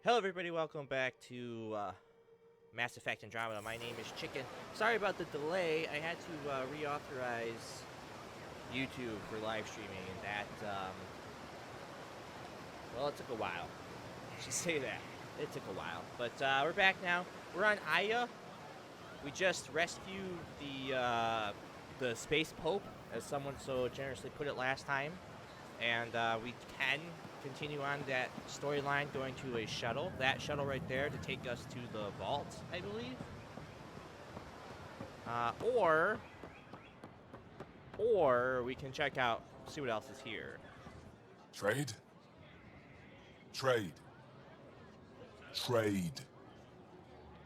Hello everybody, welcome back to Mass Effect Andromeda. My name is Chicken. Sorry about the delay. I had to reauthorize YouTube for live streaming, and that, well, it took a while. I should say that. It took a while. But we're back now. We're on Aya. We just rescued the Space Pope, as someone so generously put it last time. And we can continue on that storyline going to a shuttle. That shuttle right there to take us to the vault, I believe. Or we can check out, see what else is here. Trade? Trade. Trade.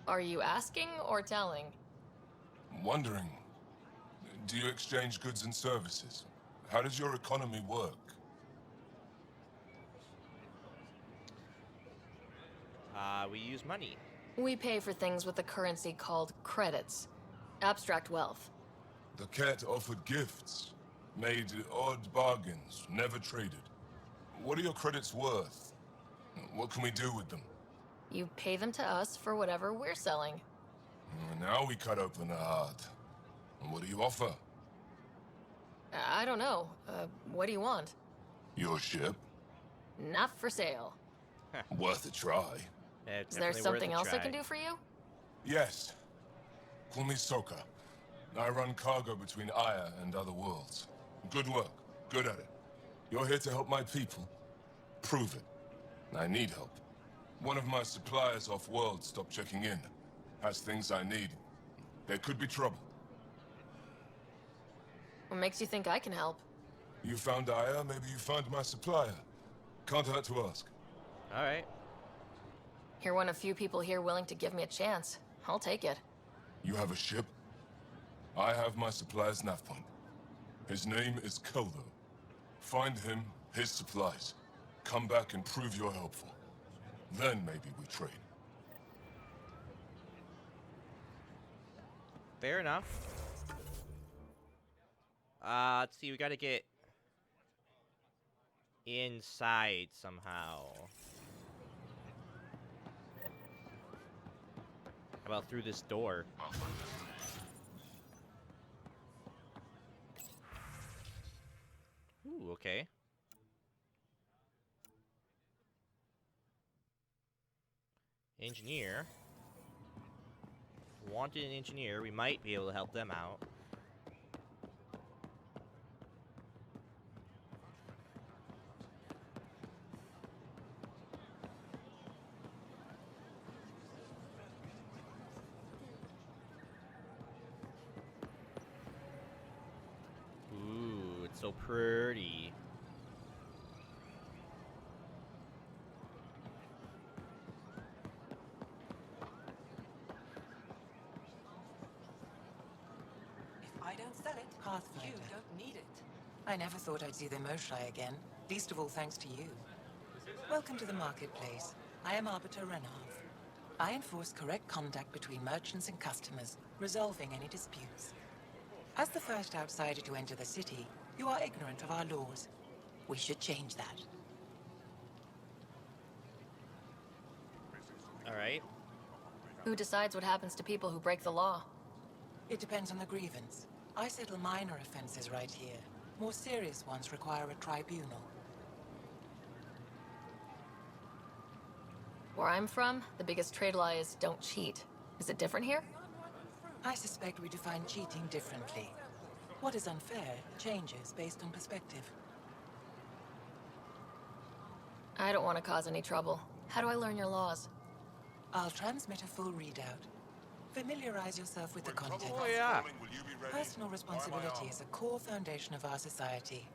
Are you asking or telling? I'm wondering, do you exchange goods and services? How does your economy work? We use money. We pay for things with a currency called credits. Abstract wealth. The cat offered gifts, made odd bargains, never traded. What are your credits worth? What can we do with them? You pay them to us for whatever we're selling. Now we cut open the heart. What do you offer? I don't know. What do you want? Your ship? Not for sale. Worth a try. It's Is there definitely something worth a else I try. can do for you? Yes. Call me Soka. I run cargo between Aya and other worlds. Good work. Good at it. You're here to help my people. Prove it. I need help. One of my suppliers off-world stopped checking in. Has things I need. There could be trouble. What makes you think I can help? You found Aya, maybe you find my supplier. Can't hurt to ask. All right. You're one of few people here willing to give me a chance. I'll take it. You have a ship? I have my supplier's nav point. His name is Keldo. Find him, his supplies. Come back and prove you're helpful. Then maybe we trade. Fair enough. Let's see, we gotta get inside somehow. How about through this door? Ooh, okay. Engineer. Wanted an engineer. We might be able to help them out. Ooh, it's so pretty. I don't sell it. Pathfinder. You don't need it. I never thought I'd see the Moshlai again, least of all thanks to you. Welcome to the marketplace. I am Arbiter Renarv. I enforce correct conduct between merchants and customers, resolving any disputes. As the first outsider to enter the city, you are ignorant of our laws. We should change that. Alright. Who decides what happens to people who break the law? It depends on the grievance. I settle minor offenses right here. More serious ones require a tribunal. Where I'm from, the biggest trade law is don't cheat. Is it different here? I suspect we define cheating differently. What is unfair changes based on perspective. I don't want to cause any trouble. How do I learn your laws? I'll transmit a full readout. Familiarize yourself with the content. Oh, yeah. Personal responsibility is a core foundation of our society.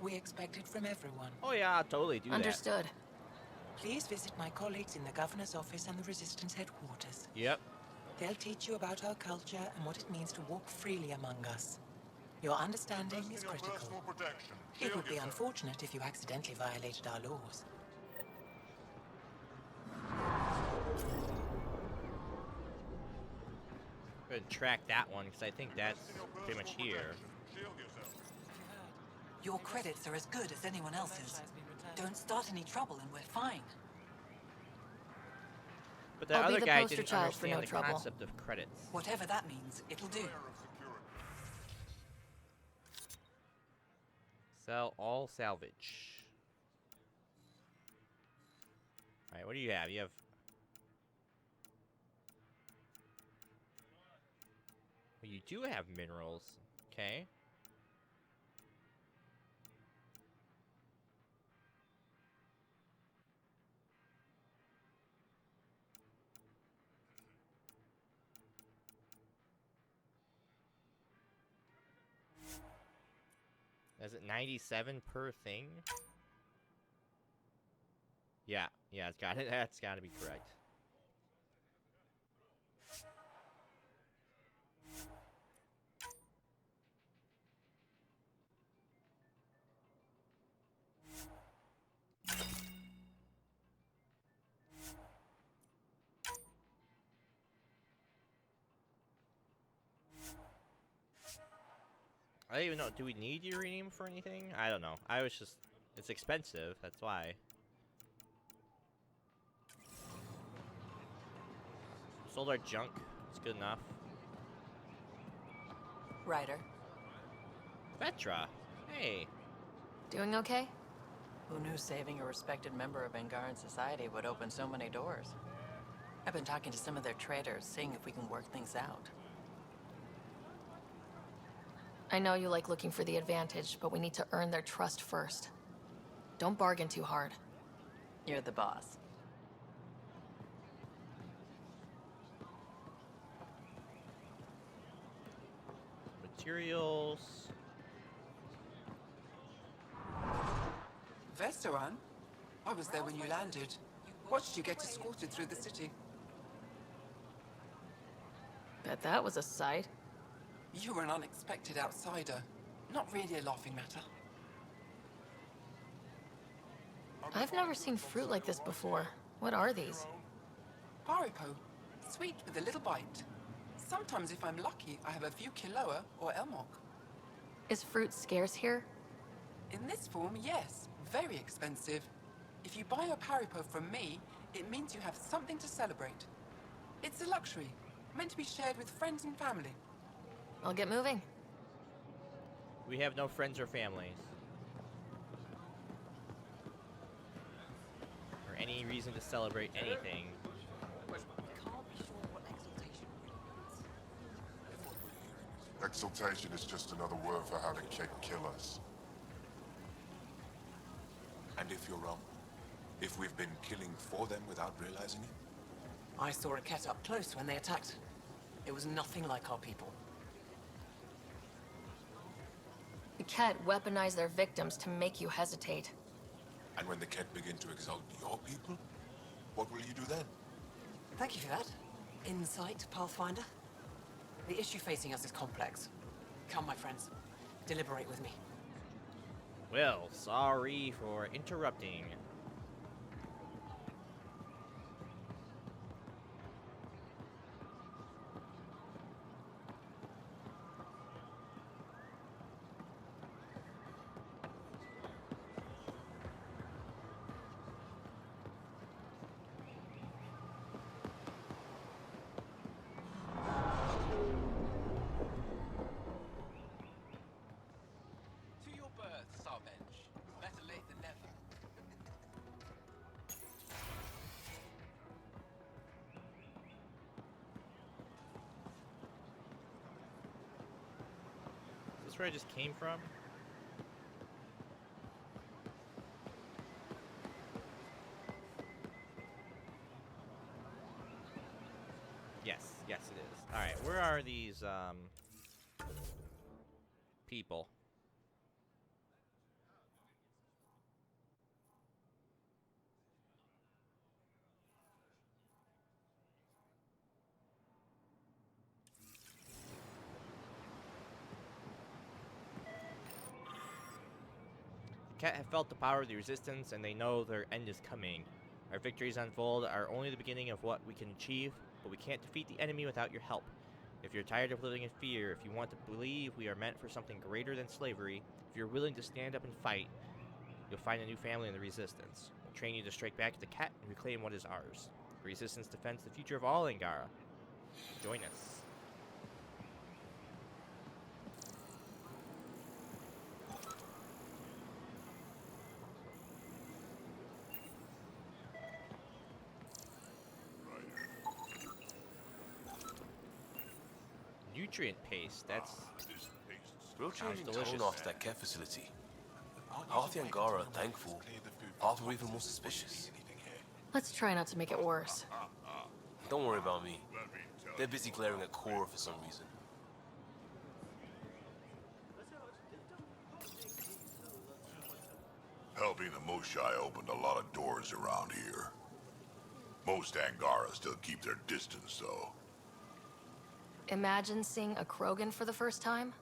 We expect it from everyone. Oh yeah, I'll totally do that. Understood. Please visit my colleagues in the Governor's office and the Resistance headquarters. Yep. They'll teach you about our culture and what it means to walk freely among us. Your understanding is critical. It would be unfortunate if you accidentally violated our laws. Go ahead and track that one, because I think that's pretty much here. Your credits are as good as anyone else's. Don't start any trouble and we're fine. But the I'll be other the guy poster didn't child for understand no the trouble. concept of credits. Whatever that means, it'll do. Sell all salvage. Alright, what do you have? You have... Well, you do have minerals. Okay. Is it 97 per thing? Yeah, it's got it. That's got to be correct. I don't even know. Do we need uranium for anything? I don't know. I was just... It's expensive. That's why. Sold our junk. It's good enough. Ryder, Vetra. Hey. Doing okay? Who knew saving a respected member of Angaran society would open so many doors? I've been talking to some of their traders, seeing if we can work things out. I know you like looking for the advantage, but we need to earn their trust first. Don't bargain too hard. You're the boss. Materials. Vestaran? I was there when you landed. Watched you get escorted through the city. Bet that was a sight. You were an unexpected outsider. Not really a laughing matter. I've never seen fruit like this before. What are these? Haripo. Sweet with a little bite. Sometimes if I'm lucky, I have a few Kiloa or Elmok. Is fruit scarce here? In this form, yes. Very expensive. If you buy a Paripo from me, it means you have something to celebrate. It's a luxury, meant to be shared with friends and family. I'll get moving. We have no friends or families. Or any reason to celebrate anything. can't be sure what exaltation really means. Exaltation is just another word for how the Kett kill us. And if you're wrong? If we've been killing for them without realizing it? I saw a Kett up close when they attacked. It was nothing like our people. The Kett weaponize their victims to make you hesitate. And when the Kett begin to exalt your people, what will you do then? Thank you for that. Insight, Pathfinder. The issue facing us is complex. Come, my friends. Deliberate with me. Well, sorry for interrupting. To your birth, Sarbench. Better late than never. Is this where I just came from? Yes, it is. Alright, where are these, people? The Kett have felt the power of the resistance, and they know their end is coming. Our victories unfold are only the beginning of what we can achieve, but we can't defeat the enemy without your help. If you're tired of living in fear, if you want to believe we are meant for something greater than slavery, if you're willing to stand up and fight, you'll find a new family in the resistance. We'll train you to strike back at the Kett and reclaim what is ours. Resistance defends the future of all Angara. Join us. Nutrient paste. That's Rotating delicious. tone off to that care facility. Half the Angara are thankful, half are even more suspicious. Let's try not to make it worse. Don't worry about me. They're busy glaring at Cora for some reason. Helping the Moshai opened a lot of doors around here. Most Angara still keep their distance, though. Imagine seeing a Krogan for the first time.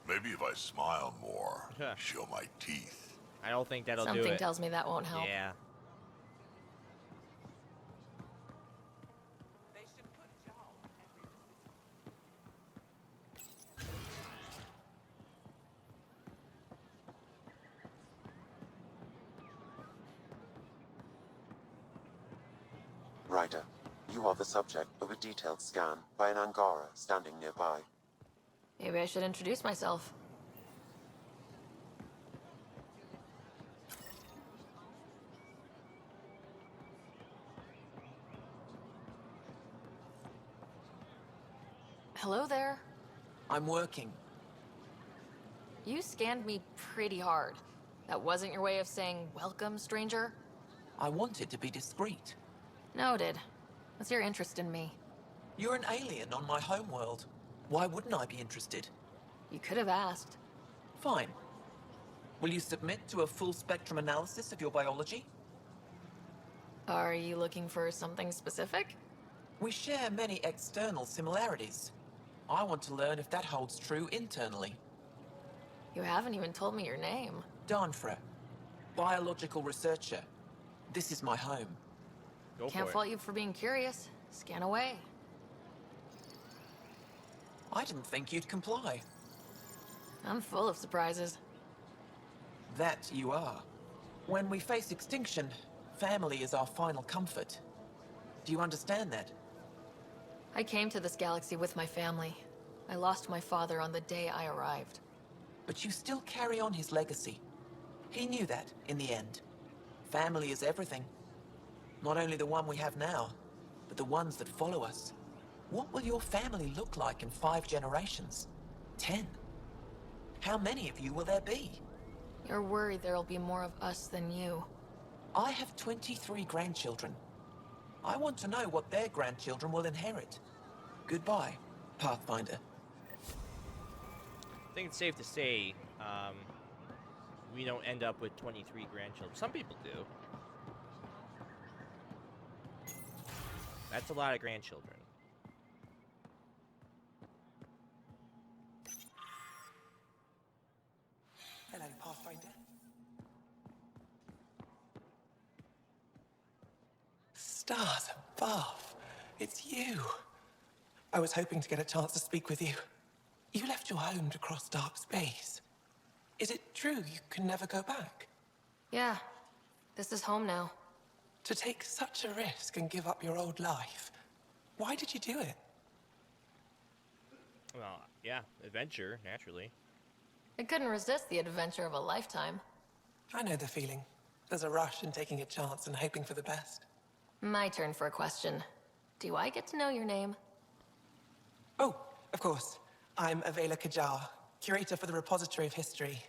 Maybe if I smile more, show my teeth. I don't think that'll do it. Something tells me that won't help. Yeah. They should put Jarl everywhere. Ryder, you are the subject of a detailed scan by an Angara standing nearby. Maybe I should introduce myself. Hello there. I'm working. You scanned me pretty hard. That wasn't your way of saying welcome, stranger? I wanted to be discreet. Noted. What's your interest in me? You're an alien on my homeworld. Why wouldn't I be interested? You could have asked. Fine. Will you submit to a full spectrum analysis of your biology? Are you looking for something specific? We share many external similarities. I want to learn if that holds true internally. You haven't even told me your name. Darnfra, biological researcher. This is my home. Go Can't for it. fault you for being curious. Scan away. I didn't think you'd comply. I'm full of surprises. That you are. When we face extinction, family is our final comfort. Do you understand that? I came to this galaxy with my family. I lost my father on the day I arrived. But you still carry on his legacy. He knew that, in the end. Family is everything. Not only the one we have now, but the ones that follow us. What will your family look like in 5 generations? 10? How many of you will there be? You're worried there'll be more of us than you. I have 23 grandchildren. I want to know what their grandchildren will inherit. Goodbye, Pathfinder. I think it's safe to say we don't end up with 23 grandchildren. Some people do. That's a lot of grandchildren. Hello, Pathfinder. Stars above. It's you. I was hoping to get a chance to speak with you. You left your home to cross dark space. Is it true you can never go back? Yeah, this is home now. To take such a risk and give up your old life, why did you do it? Well, yeah, adventure, naturally. I couldn't resist the adventure of a lifetime. I know the feeling. There's a rush in taking a chance and hoping for the best. My turn for a question. Do I get to know your name? Oh, of course. I'm Avela Kajar, curator for the Repository of History.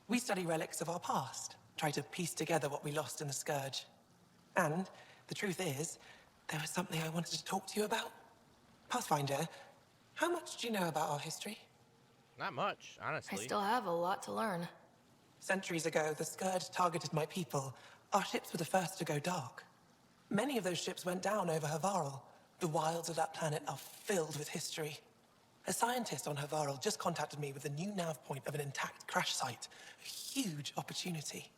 We study relics of our past, try to piece together what we lost in the Scourge. And the truth is, there was something I wanted to talk to you about. Pathfinder, how much do you know about our history? Not much, I honestly. still have a lot to learn. Centuries ago, the Scourge targeted my people. Our ships were the first to go dark. Many of those ships went down over Havarl. The wilds of that planet are filled with history. A scientist on Havarl just contacted me with a new nav point of an intact crash site. A huge opportunity.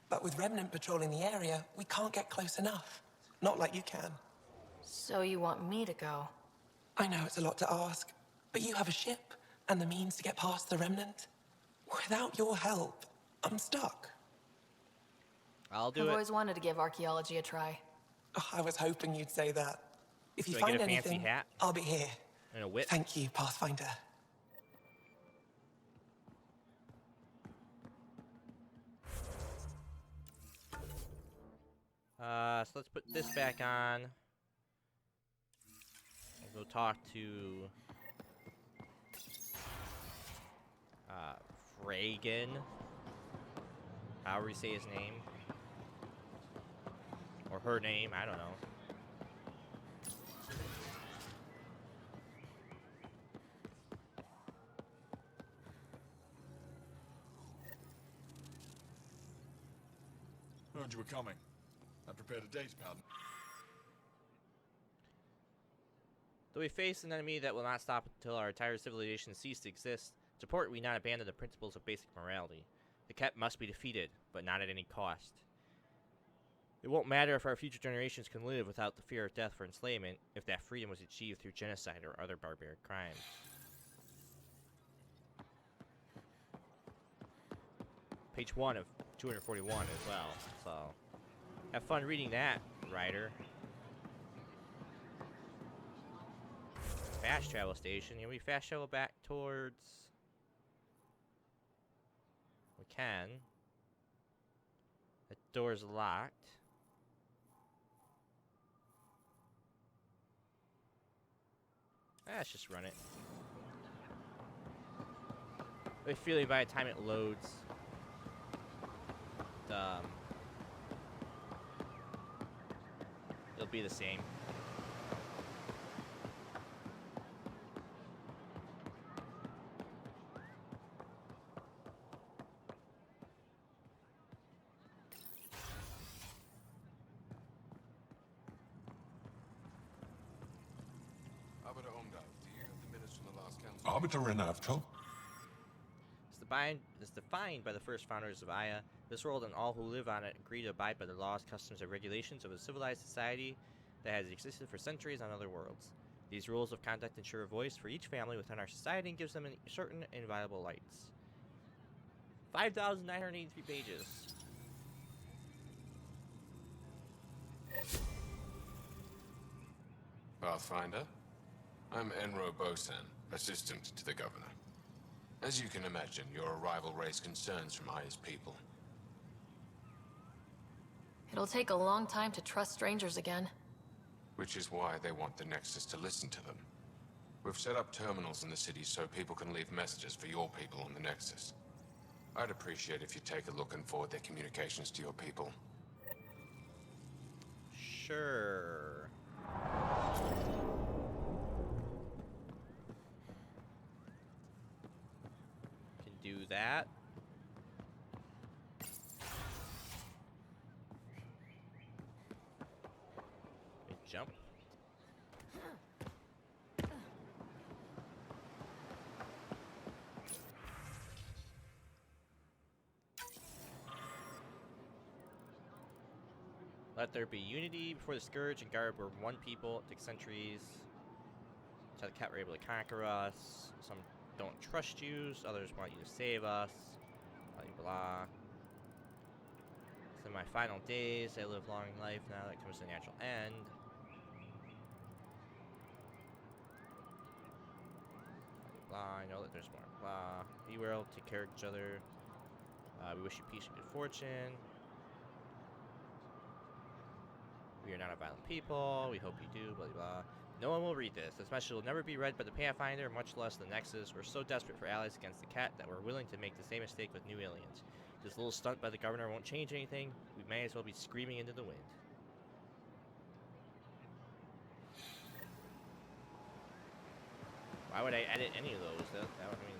But with Remnant patrolling the area, we can't get close enough. Not like you can. So you want me to go? I know it's a lot to ask, but you have a ship and the means to get past the Remnant. Without your help, I'm stuck. I'll do I've it. always wanted to give archaeology a try. Oh, I was hoping you'd say that. If you Do I get find a fancy anything, hat? I'll be here. And a whip? Thank you, Pathfinder. So let's put this back on. We'll go talk to Reagan. However you say his name. Or her name, I don't know. Heard you were coming. I prepared a date, pal. Though we face an enemy that will not stop until our entire civilization cease to exist, support we not abandon the principles of basic morality. The Ket must be defeated, but not at any cost. It won't matter if our future generations can live without the fear of death for enslavement, if that freedom was achieved through genocide or other barbaric crimes. Page 1 of 241 as well, so have fun reading that, Ryder. Fast travel station. Can we fast travel back towards... We can. The door's locked. Let's just run it. I have a feeling by the time it loads, it'll be the same. Arbiter Renavto? It's defined by the first founders of Aya. This world and all who live on it agree to abide by the laws, customs, and regulations of a civilized society that has existed for centuries on other worlds. These rules of conduct ensure a voice for each family within our society and gives them certain inviolable rights. 5,983 pages. Pathfinder, I'm Enro Bosan, assistant to the governor. As you can imagine, your arrival raised concerns from Aya's people. It'll take a long time to trust strangers again. Which is why they want the Nexus to listen to them. We've set up terminals in the city so people can leave messages for your people on the Nexus. I'd appreciate if you take a look and forward their communications to your people. Sure. Can do that. Jump. Let there be unity before the Scourge and Guard were one people. It took centuries. So the Ket were able to conquer us. Some don't trust you, so others want you to save us. Blah, blah. So in my final days, I live long life now that comes to a natural end. Blah, I know that there's more. Blah. Be well, take care of each other. We wish you peace and good fortune. We are not a violent people. We hope you do. Blah, blah. No one will read this. This message will never be read by the Pathfinder, much less the Nexus. We're so desperate for allies against the Ket that we're willing to make the same mistake with new aliens. This little stunt by the governor won't change anything. We may as well be screaming into the wind. Why would I edit any of those? That would mean...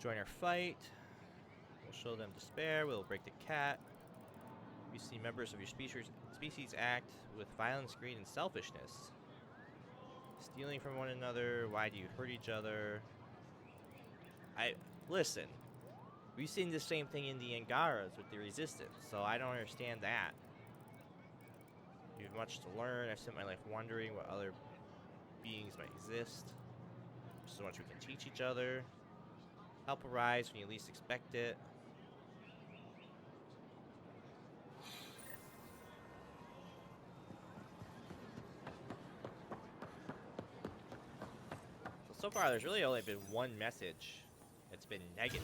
Join our fight. We'll show them despair. We'll break the Ket. You see members of your species act with violence, greed, and selfishness. Stealing from one another. Why do you hurt each other? Listen. We've seen the same thing in the Angaras with the Resistance, so I don't understand that. You have much to learn. I've spent my life wondering what other beings might exist. So much we can teach each other. Help arise when you least expect it. So far, there's really only been one message that's been negative.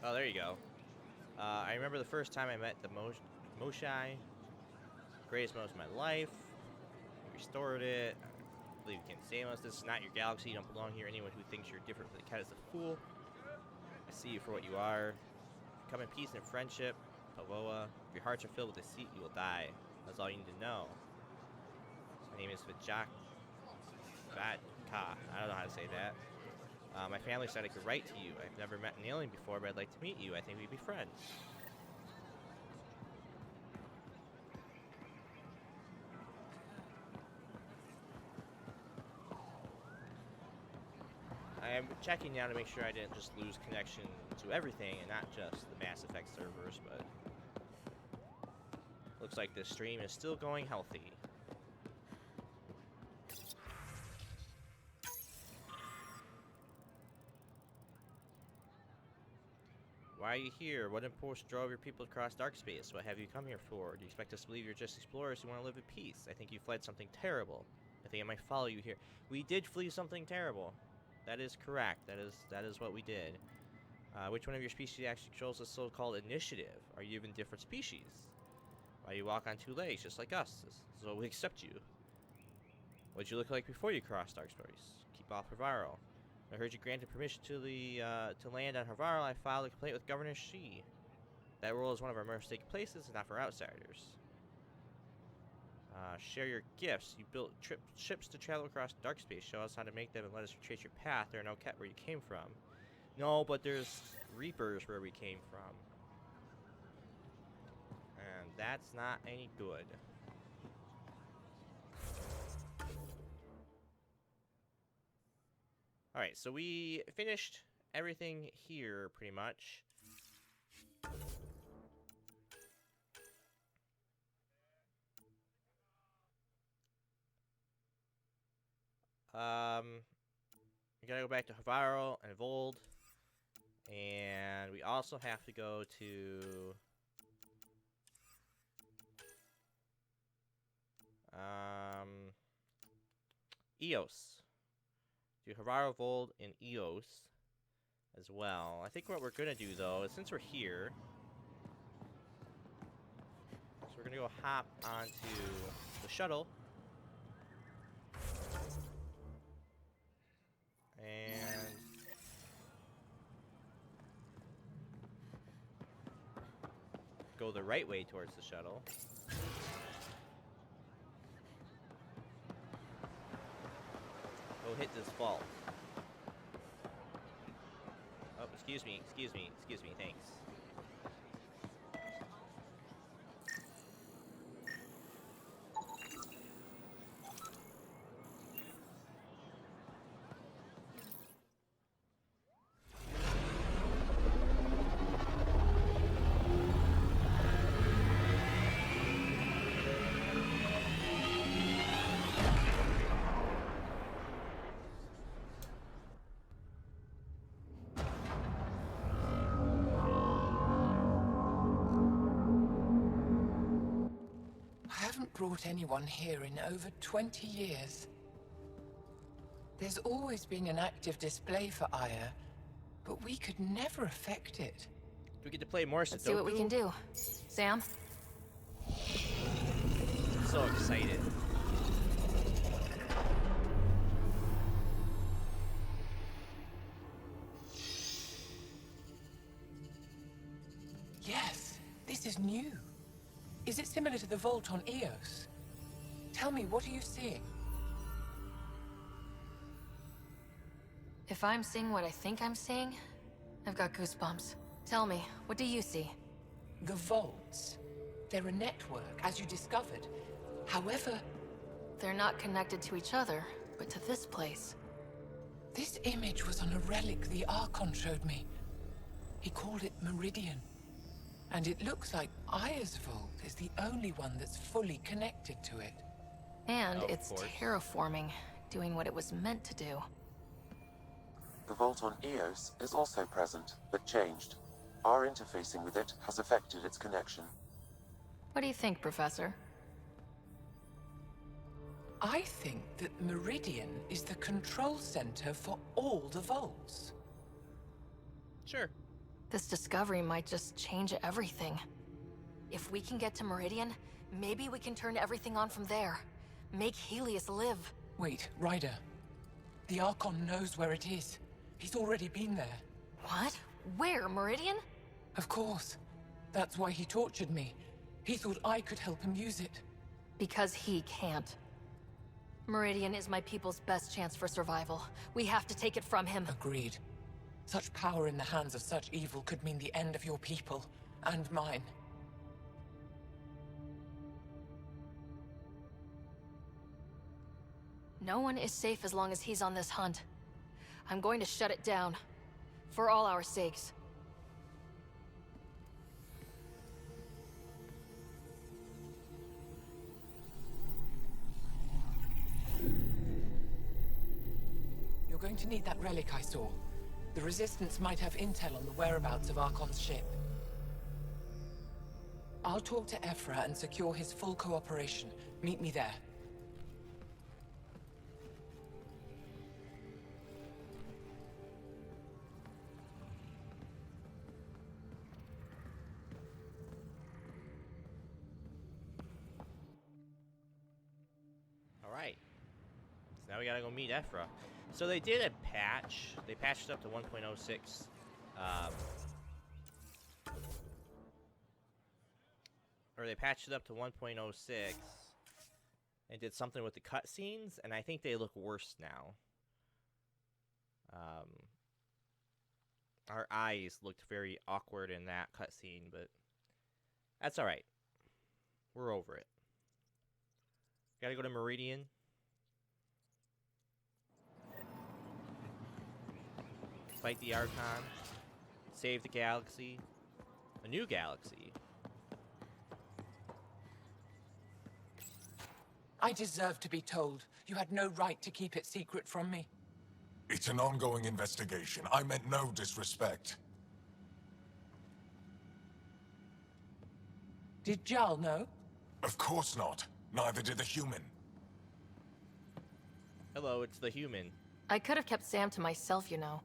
Oh, there you go. I remember the first time I met the Moshai. Greatest moment of my life. You restored it. I believe you can save us. This is not your galaxy. You don't belong here. Anyone who thinks you're different from the cat is a fool. I see you for what you are. Come in peace and friendship. Pavoa. If your hearts are filled with deceit, you will die. That's all you need to know. My name is Vajaka. I don't know how to say that. My family said I could write to you. I've never met an alien before, but I'd like to meet you. I think we'd be friends. I am checking now to make sure I didn't just lose connection to everything and not just the Mass Effect servers, but looks like this stream is still going healthy. Why are you here? What impulse drove your people across dark space? What have you come here for? Do you expect us to believe you're just explorers who want to live in peace? I think you fled something terrible. I think I might follow you here. We did flee something terrible. That is correct. That is what we did. Which one of your species actually controls the so-called initiative? Are you even different species? Why you walk on two legs, just like us? So we accept you. What'd you look like before you crossed dark space? Keep off Havaro. I heard you granted permission to land on Havaro. I filed a complaint with Governor Shi. That role is one of our most sacred places, and not for outsiders. Share your gifts. You built ships to travel across dark space. Show us how to make them and let us retrace your path. There are no cat where you came from. No, but there's Reapers where we came from. And that's not any good. Alright, so we finished everything here, pretty much. We gotta go back to Havaro and Vold. And we also have to go to... Eos. Do Havaro, Vold, and Eos as well. I think what we're gonna do, though, is since we're here... So we're gonna go hop onto the shuttle. And... go the right way towards the shuttle. Go hit this vault. Oh, excuse me, thanks. I haven't brought anyone here in over 20 years. There's always been an active display for Aya, but we could never affect it. Do we get to play more Sudoku? Let's see what we can do. Sam? I'm so excited. Yes, this is new. Is it similar to the vault on Eos? Tell me, what are you seeing? If I'm seeing what I think I'm seeing, I've got goosebumps. Tell me, what do you see? The vaults. They're a network, as you discovered. However, They're not connected to each other, but to this place. this image was on a relic the Archon showed me. He called it Meridian. And it looks like Aya's vault is the only one that's fully connected to it. And Of it's course. terraforming, doing what it was meant to do. The vault on Eos is also present, but changed. Our interfacing with it has affected its connection. What do you think, Professor? I think that Meridian is the control center for all the vaults. Sure. This discovery might just change everything. If we can get to Meridian, maybe we can turn everything on from there. Make Helios live. Wait, Ryder. The Archon knows where it is. He's already been there. What? Where? Meridian? Of course. That's why he tortured me. He thought I could help him use it. Because he can't. Meridian is my people's best chance for survival. We have to take it from him. Agreed. Such power in the hands of such evil could mean the end of your people, and mine. No one is safe as long as he's on this hunt. I'm going to shut it down. For all our sakes. You're going to need that relic I saw. The Resistance might have intel on the whereabouts of Archon's ship. I'll talk to Ephra and secure his full cooperation. Meet me there. Alright. So now we gotta go meet Ephra. So they did a patch. They patched it up to 1.06. Or they patched it up to 1.06 and did something with the cutscenes, and I think they look worse now. Our eyes looked very awkward in that cutscene, but that's alright. We're over it. Gotta go to Meridian. Fight the Archon. Save the galaxy. A new galaxy. I deserve to be told. You had no right to keep it secret from me. It's an ongoing investigation. I meant no disrespect. Did Jarl know? Of course not. Neither did the human. Hello, it's the human. I could have kept Sam to myself, you know.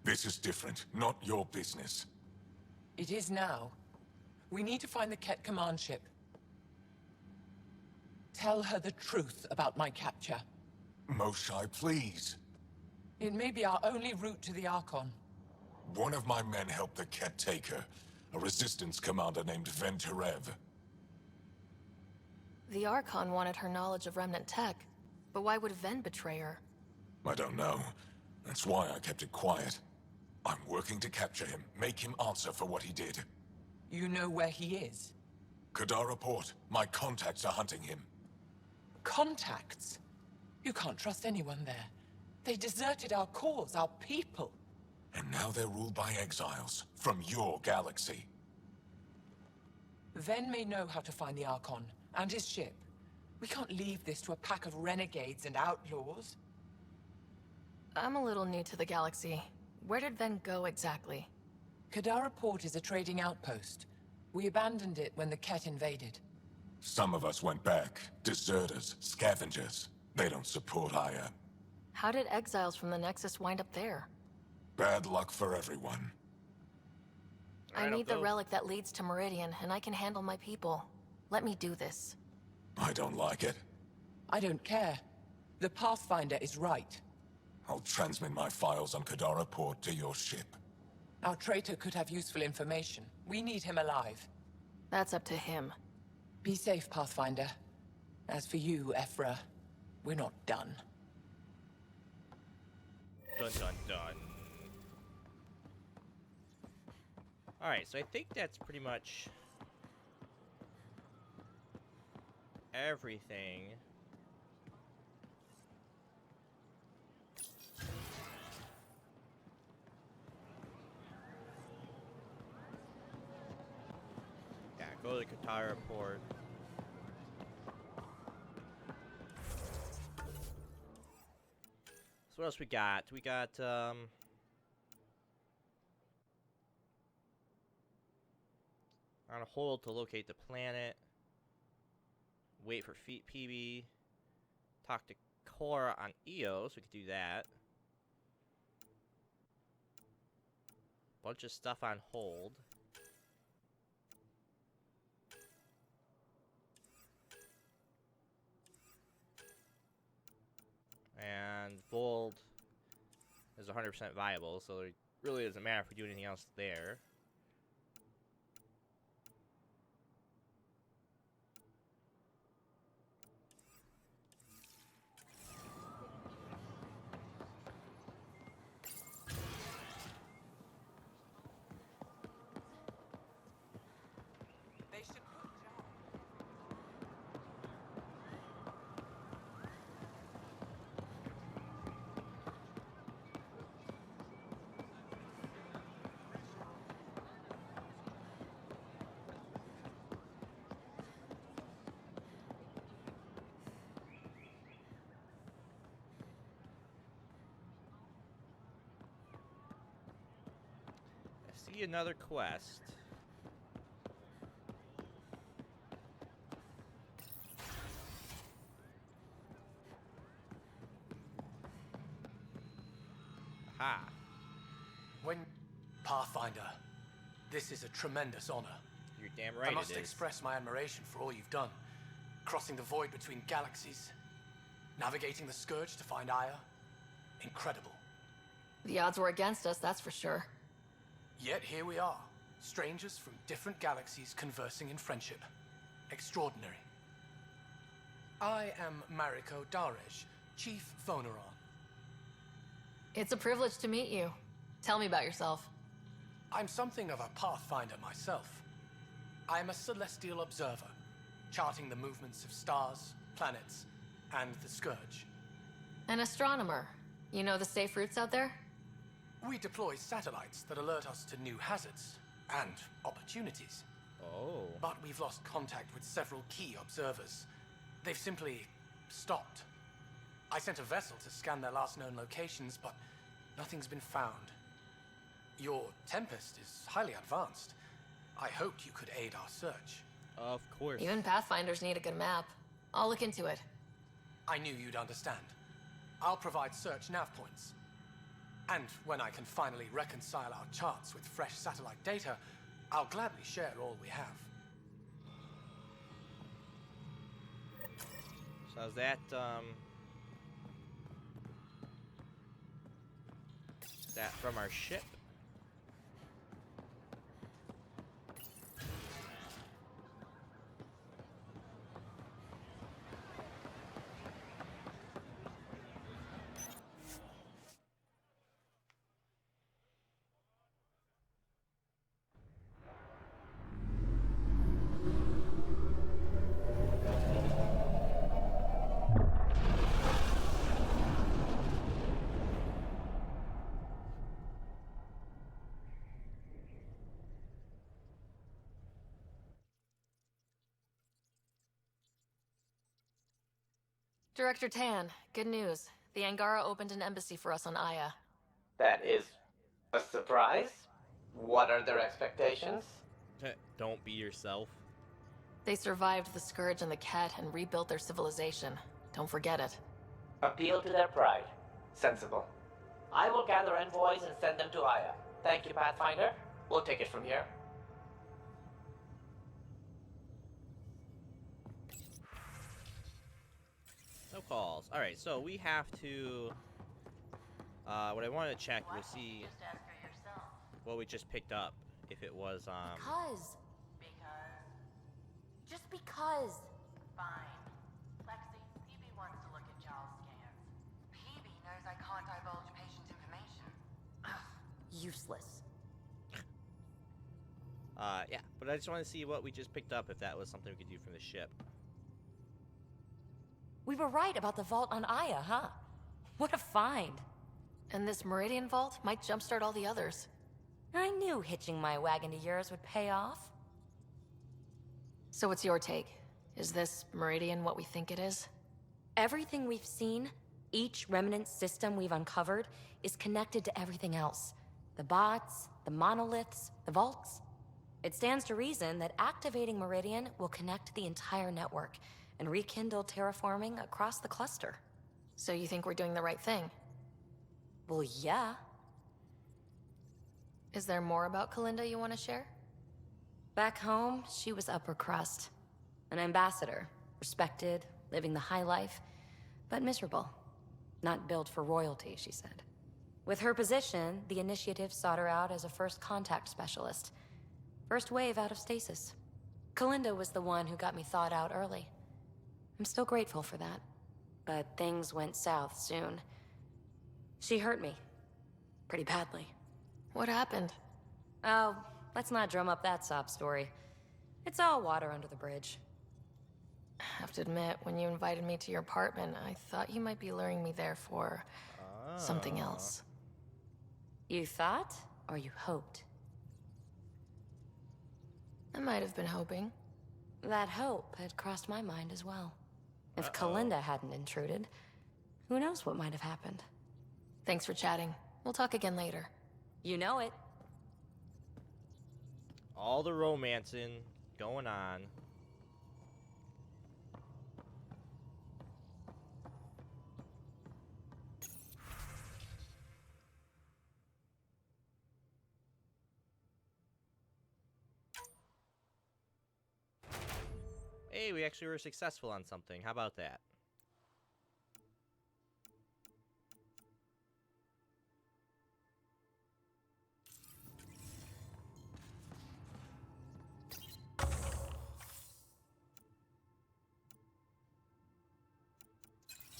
This is different. Not your business. It is now. We need to find the Ket command ship. Tell her the truth about my capture. Moshai, please. It may be our only route to the Archon. One of my men helped the Ket take her. A resistance commander named Venturev. The Archon wanted her knowledge of Remnant tech, but why would Ven betray her? I don't know. That's why I kept it quiet. I'm working to capture him, make him answer for what he did. You know where he is? Kadara Port. My contacts are hunting him. Contacts? You can't trust anyone there. They deserted our cause, our people. And now they're ruled by exiles from your galaxy. Ven may know how to find the Archon and his ship. We can't leave this to a pack of renegades and outlaws. I'm a little new to the galaxy. Where did Ven go exactly? Kadara Port is a trading outpost. We abandoned it when the Ket invaded. Some of us went back. Deserters, scavengers. They don't support Aya. How did exiles from the Nexus wind up there? Bad luck for everyone. I need the relic that leads to Meridian, and I can handle my people. Let me do this. I don't like it. I don't care. The Pathfinder is right. I'll transmit my files on Kadara Port to your ship. Our traitor could have useful information. We need him alive. That's up to him. Be safe, Pathfinder. As for you, Ephra, we're not done. Dun dun dun. Alright, so I think that's pretty much everything. Yeah, go to the Katara port. So what else we got? We got, on a hold to locate the planet. Wait for PB. Talk to Cora on EOS. We could do that. Bunch of stuff on hold. And Vold is 100% viable, so it really doesn't matter if we do anything else there. They should put John. I see another quest. Aha. When Pathfinder, this is a tremendous honor. You're damn right I must it is. express my admiration for all you've done. Crossing the void between galaxies, navigating the Scourge to find Aya. Incredible. The odds were against us, that's for sure. Yet here we are, strangers from different galaxies conversing in friendship. Extraordinary. I am Mariko Darej, Chief Voneron. It's a privilege to meet you. Tell me about yourself. I'm something of a pathfinder myself. I am a celestial observer, charting the movements of stars, planets, and the Scourge. An astronomer. You know the safe routes out there? We deploy satellites that alert us to new hazards and opportunities. Oh. But we've lost contact with several key observers. They've simply stopped. I sent a vessel to scan their last known locations, but nothing's been found. Your Tempest is highly advanced. I hoped you could aid our search. Of course. Even Pathfinders need a good map. I'll look into it. I knew you'd understand. I'll provide search nav points. And when I can finally reconcile our charts with fresh satellite data, I'll gladly share all we have. So is that, is that from our ship? Director Tan, good news. The Angara opened an embassy for us on Aya. That is a surprise? What are their expectations? Don't be yourself. They survived the Scourge and the Cat and rebuilt their civilization. Don't forget it. Appeal to their pride. Sensible. I will gather envoys and send them to Aya. Thank you, Pathfinder. We'll take it from here. No calls. Alright, so we have to... what I wanted to check was see what we just picked up. If it was, Because. Just because. Fine. Lexi, PB wants to look at Charles' scans. PB knows I can't divulge patient information useless. Yeah, but I just want to see what we just picked up, if that was something we could do from the ship. We were right about the vault on Aya, huh? What a find. And this Meridian vault might jumpstart all the others. I knew hitching my wagon to yours would pay off. So what's your take? Is this Meridian what we think it is? Everything we've seen, each remnant system we've uncovered, is connected to everything else. The bots, the monoliths, the vaults. It stands to reason that activating Meridian will connect the entire network and rekindle terraforming across the cluster. So you think we're doing the right thing? Well, yeah. Is there more about Kalinda you want to share? Back home, she was upper crust. An ambassador, respected, living the high life, but miserable. Not built for royalty, she said. With her position, the initiative sought her out as a first contact specialist. First wave out of stasis. Kalinda was the one who got me thawed out early. I'm still grateful for that. But things went south soon. She hurt me. Pretty badly. What happened? Oh, let's not drum up that sob story. It's all water under the bridge. I have to admit, when you invited me to your apartment, I thought you might be luring me there for something else. You thought, or you hoped? I might have been hoping. That hope had crossed my mind as well. If Kalinda hadn't intruded, who knows what might have happened. Thanks for chatting. We'll talk again later. You know it. All the romancing going on. Hey, we actually were successful on something. How about that?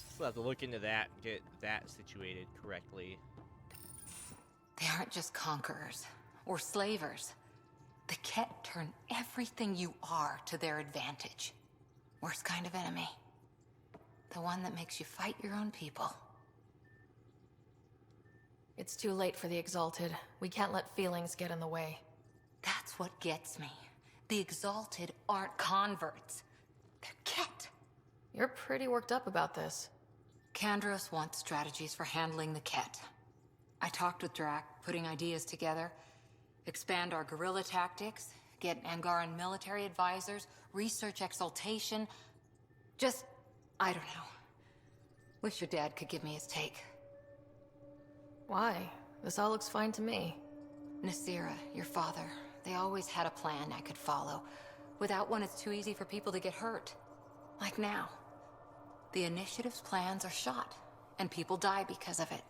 Still have to look into that and get that situated correctly. They aren't just conquerors or slavers. The Ket turn everything you are to their advantage. Worst kind of enemy. The one that makes you fight your own people. It's too late for the Exalted. We can't let feelings get in the way. That's what gets me. The Exalted aren't converts. They're Ket. You're pretty worked up about this. Kandros wants strategies for handling the Ket. I talked with Drac, putting ideas together. Expand our guerrilla tactics, get Angaran military advisors, research exaltation. Just, I don't know. Wish your dad could give me his take. Why? This all looks fine to me. Nasira, your father, they always had a plan I could follow. Without one, it's too easy for people to get hurt. Like now. The Initiative's plans are shot, and people die because of it.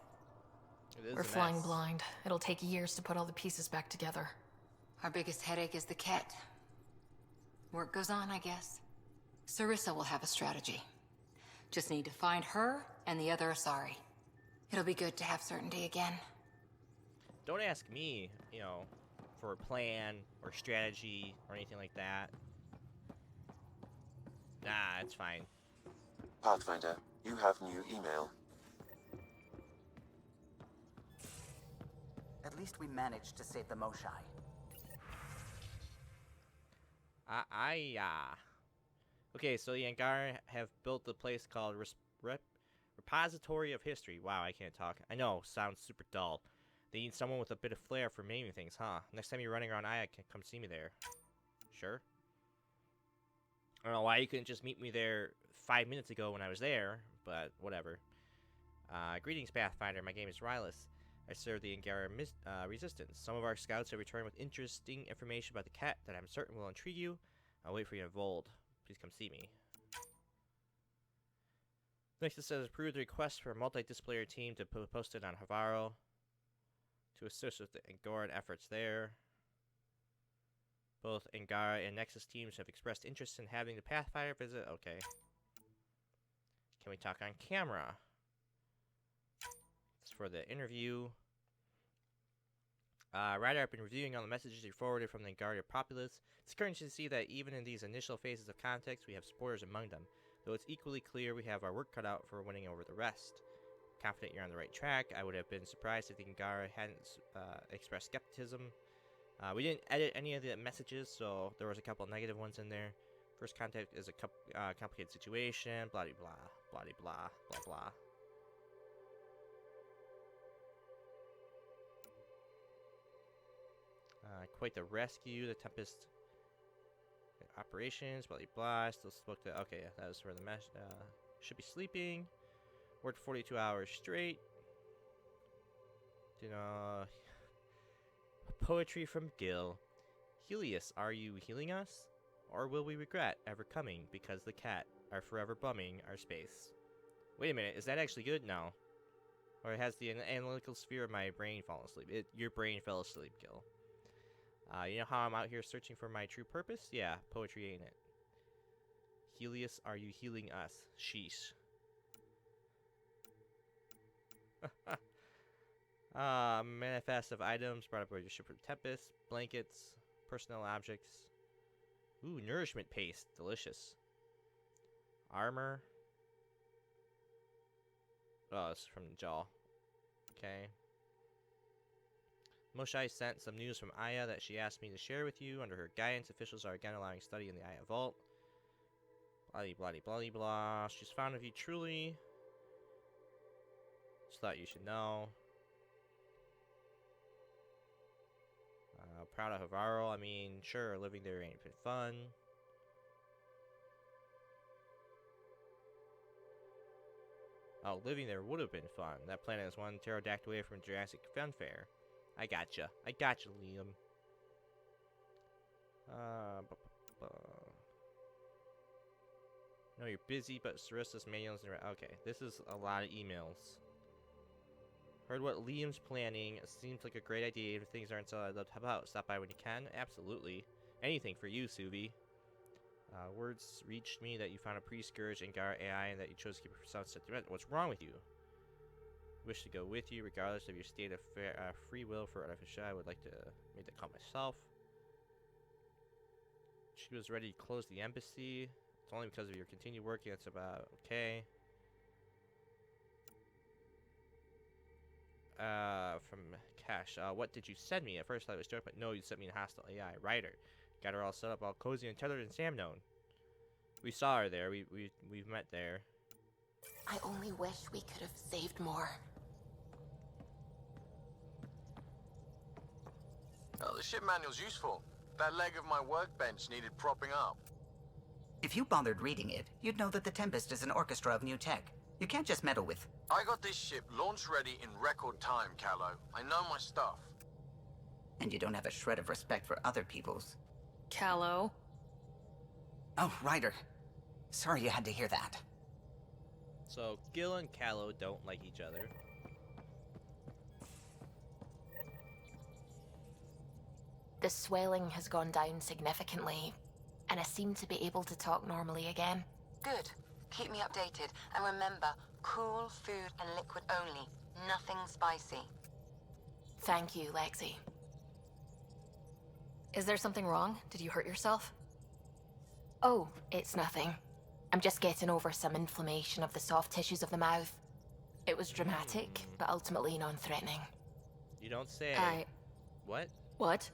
We're flying blind. It'll take years to put all the pieces back together. Our biggest headache is the Ket. Work goes on, I guess. Sarissa will have a strategy. Just need to find her and the other Asari. It'll be good to have certainty again. Don't ask me, you know, for a plan or strategy or anything like that. Nah, it's fine. Pathfinder, you have new email. At least we managed to save the Moshai. Okay, so the Angara have built a place called Repository of History. Wow, I can't talk. I know, sounds super dull. They need someone with a bit of flair for naming things, huh? Next time you're running around Aya, come see me there. Sure. I don't know why you couldn't just meet me there 5 minutes ago when I was there, but whatever. Greetings, Pathfinder. My name is Rylus. I serve the Angara Resistance. Some of our scouts have returned with interesting information about the Ket that I'm certain will intrigue you. I'll wait for you to unfold. Please come see me. Next, it says approved the request for a multidisciplinary team to be posted on Havaro to assist with the Angaran efforts there. Both Angara and Nexus teams have expressed interest in having the Pathfinder visit. Okay. Can we talk on camera? It's for the interview. Ryder, I've been reviewing all the messages you forwarded from the Guardia populace. It's encouraging to see that even in these initial phases of context, we have supporters among them. Though it's equally clear we have our work cut out for winning over the rest. Confident you're on the right track. I would have been surprised if the Angara hadn't expressed skepticism. We didn't edit any of the messages, so there was a couple negative ones in there. First contact is a complicated situation, blah blah blah blah blah blah. Quite the rescue, the Tempest operations, blah blah blah. Still spoke to. Okay, that was for the mesh. Should be sleeping. Worked 42 hours straight. You know, poetry from Gil. Helios, are you healing us? Or will we regret ever coming because the cat are forever bumming our space? Wait a minute, is that actually good? No. Or has the analytical sphere of my brain fallen asleep? Your brain fell asleep, Gil. You know how I'm out here searching for my true purpose? Yeah, poetry ain't it. Helios, are you healing us? Sheesh. Manifest of items brought up by your ship from Tempest. Blankets. Personnel objects. Ooh, nourishment paste. Delicious. Armor. Oh, it's from Jaw. Okay. Moshai sent some news from Aya that she asked me to share with you. Under her guidance, officials are again allowing study in the Aya Vault. Blah blah blah blah. She's fond of you truly. Just thought you should know. Proud of Havaro. I mean, sure, living there ain't been fun. Oh, living there would have been fun. That planet is one pterodactyl away from Jurassic Funfair. I gotcha, Liam. No, you're busy, but Sarissa's manuals. Okay, this is a lot of emails. Heard what Liam's planning. It seems like a great idea. If things aren't so I'd love to help out. Stop by when you can. Absolutely. Anything for you, Suvi. Words reached me that you found a pre-scourge Angara AI and that you chose to keep it for sunset. What's wrong with you? Wish to go with you, regardless of your state of free will for artificial. I would like to make the call myself. She was ready to close the embassy. It's only because of your continued work. That's about okay. From Cash. What did you send me? At first I was joking, but no, you sent me a hostile AI. Ryder. Got her all set up, all cozy and tethered in Samnone. We saw her there. We've met there. I only wish we could have saved more. Oh, the ship manual's useful. That leg of my workbench needed propping up. If you bothered reading it, you'd know that the Tempest is an orchestra of new tech. You can't just meddle with... I got this ship launch ready in record time, Callow. I know my stuff. And you don't have a shred of respect for other people's. Callow? Oh, Ryder. Sorry you had to hear that. So, Gil and Callow don't like each other. The swelling has gone down significantly, and I seem to be able to talk normally again. Good. Keep me updated. And remember, cool food and liquid only. Nothing spicy. Thank you, Lexi. Is there something wrong? Did you hurt yourself? Oh, it's nothing. I'm just getting over some inflammation of the soft tissues of the mouth. It was dramatic, but ultimately non-threatening. You don't say. What? What?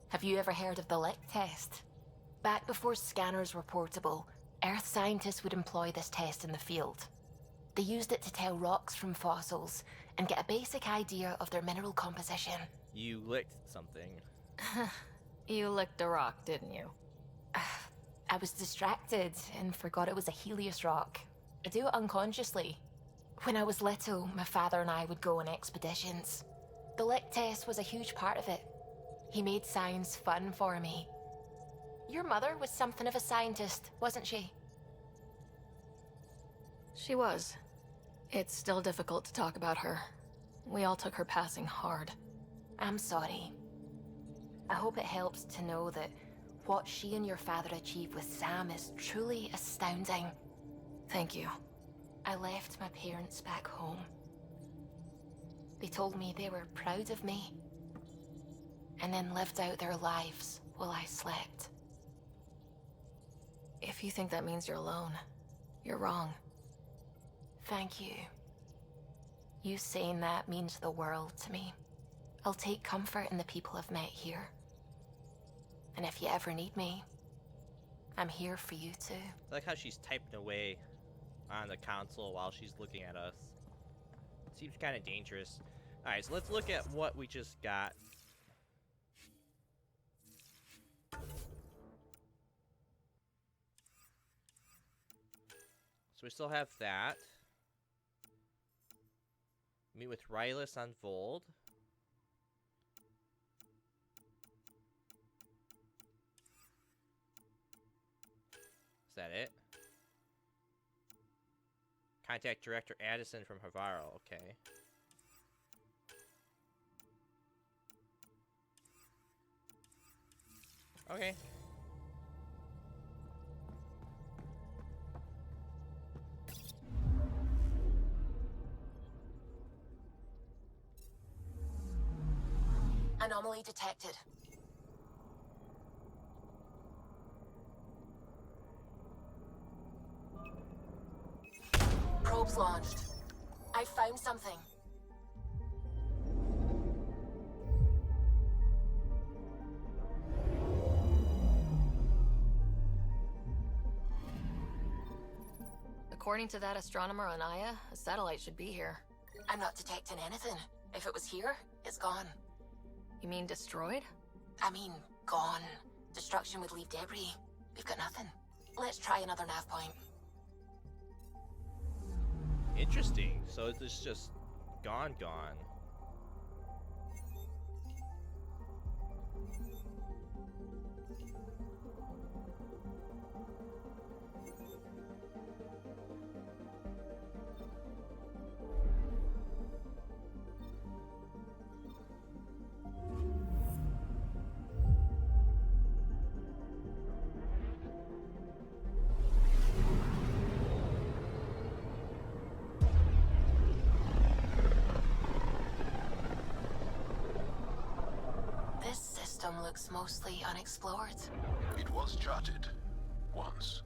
Have you ever heard of the Lick test? Back before scanners were portable, Earth scientists would employ this test in the field. They used it to tell rocks from fossils and get a basic idea of their mineral composition. You licked something. You licked a rock, didn't you? I was distracted and forgot it was a Helios rock. I do it unconsciously. When I was little, my father and I would go on expeditions. The Lick test was a huge part of it. He made science fun for me. Your mother was something of a scientist, wasn't she? She was. It's still difficult to talk about her. We all took her passing hard. I'm sorry. I hope it helps to know that what she and your father achieved with Sam is truly astounding. Thank you. I left my parents back home. They told me they were proud of me. and then lived out their lives while I slept. If you think that means you're alone, you're wrong. Thank you. You saying that means the world to me. I'll take comfort in the people I've met here. And if you ever need me, I'm here for you too. I like how she's typing away on the console while she's looking at us. Seems kind of dangerous. Alright, so let's look at what we just got. So we still have that. Meet with Rylus on Vold. Is that it? Contact Director Addison from Havaro. Okay. Okay. Anomaly detected. Probes launched. I found something. According to that astronomer on Aya, a satellite should be here. I'm not detecting anything. If it was here, it's gone. You mean destroyed? I mean, gone. Destruction would leave debris. We've got nothing. Let's try another nav point. Interesting. So it's just gone. This system looks mostly unexplored. It was charted. Once.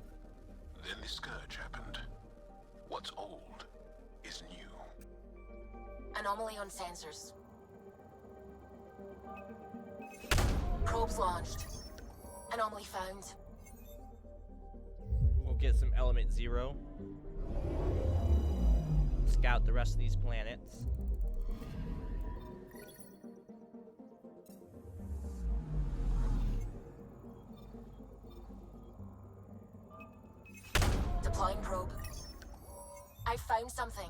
Then the Scourge happened. What's old is new. Anomaly on sensors. Probes launched. Anomaly found. We'll get some Element Zero. Scout the rest of these planets. Deploying probe. I found something.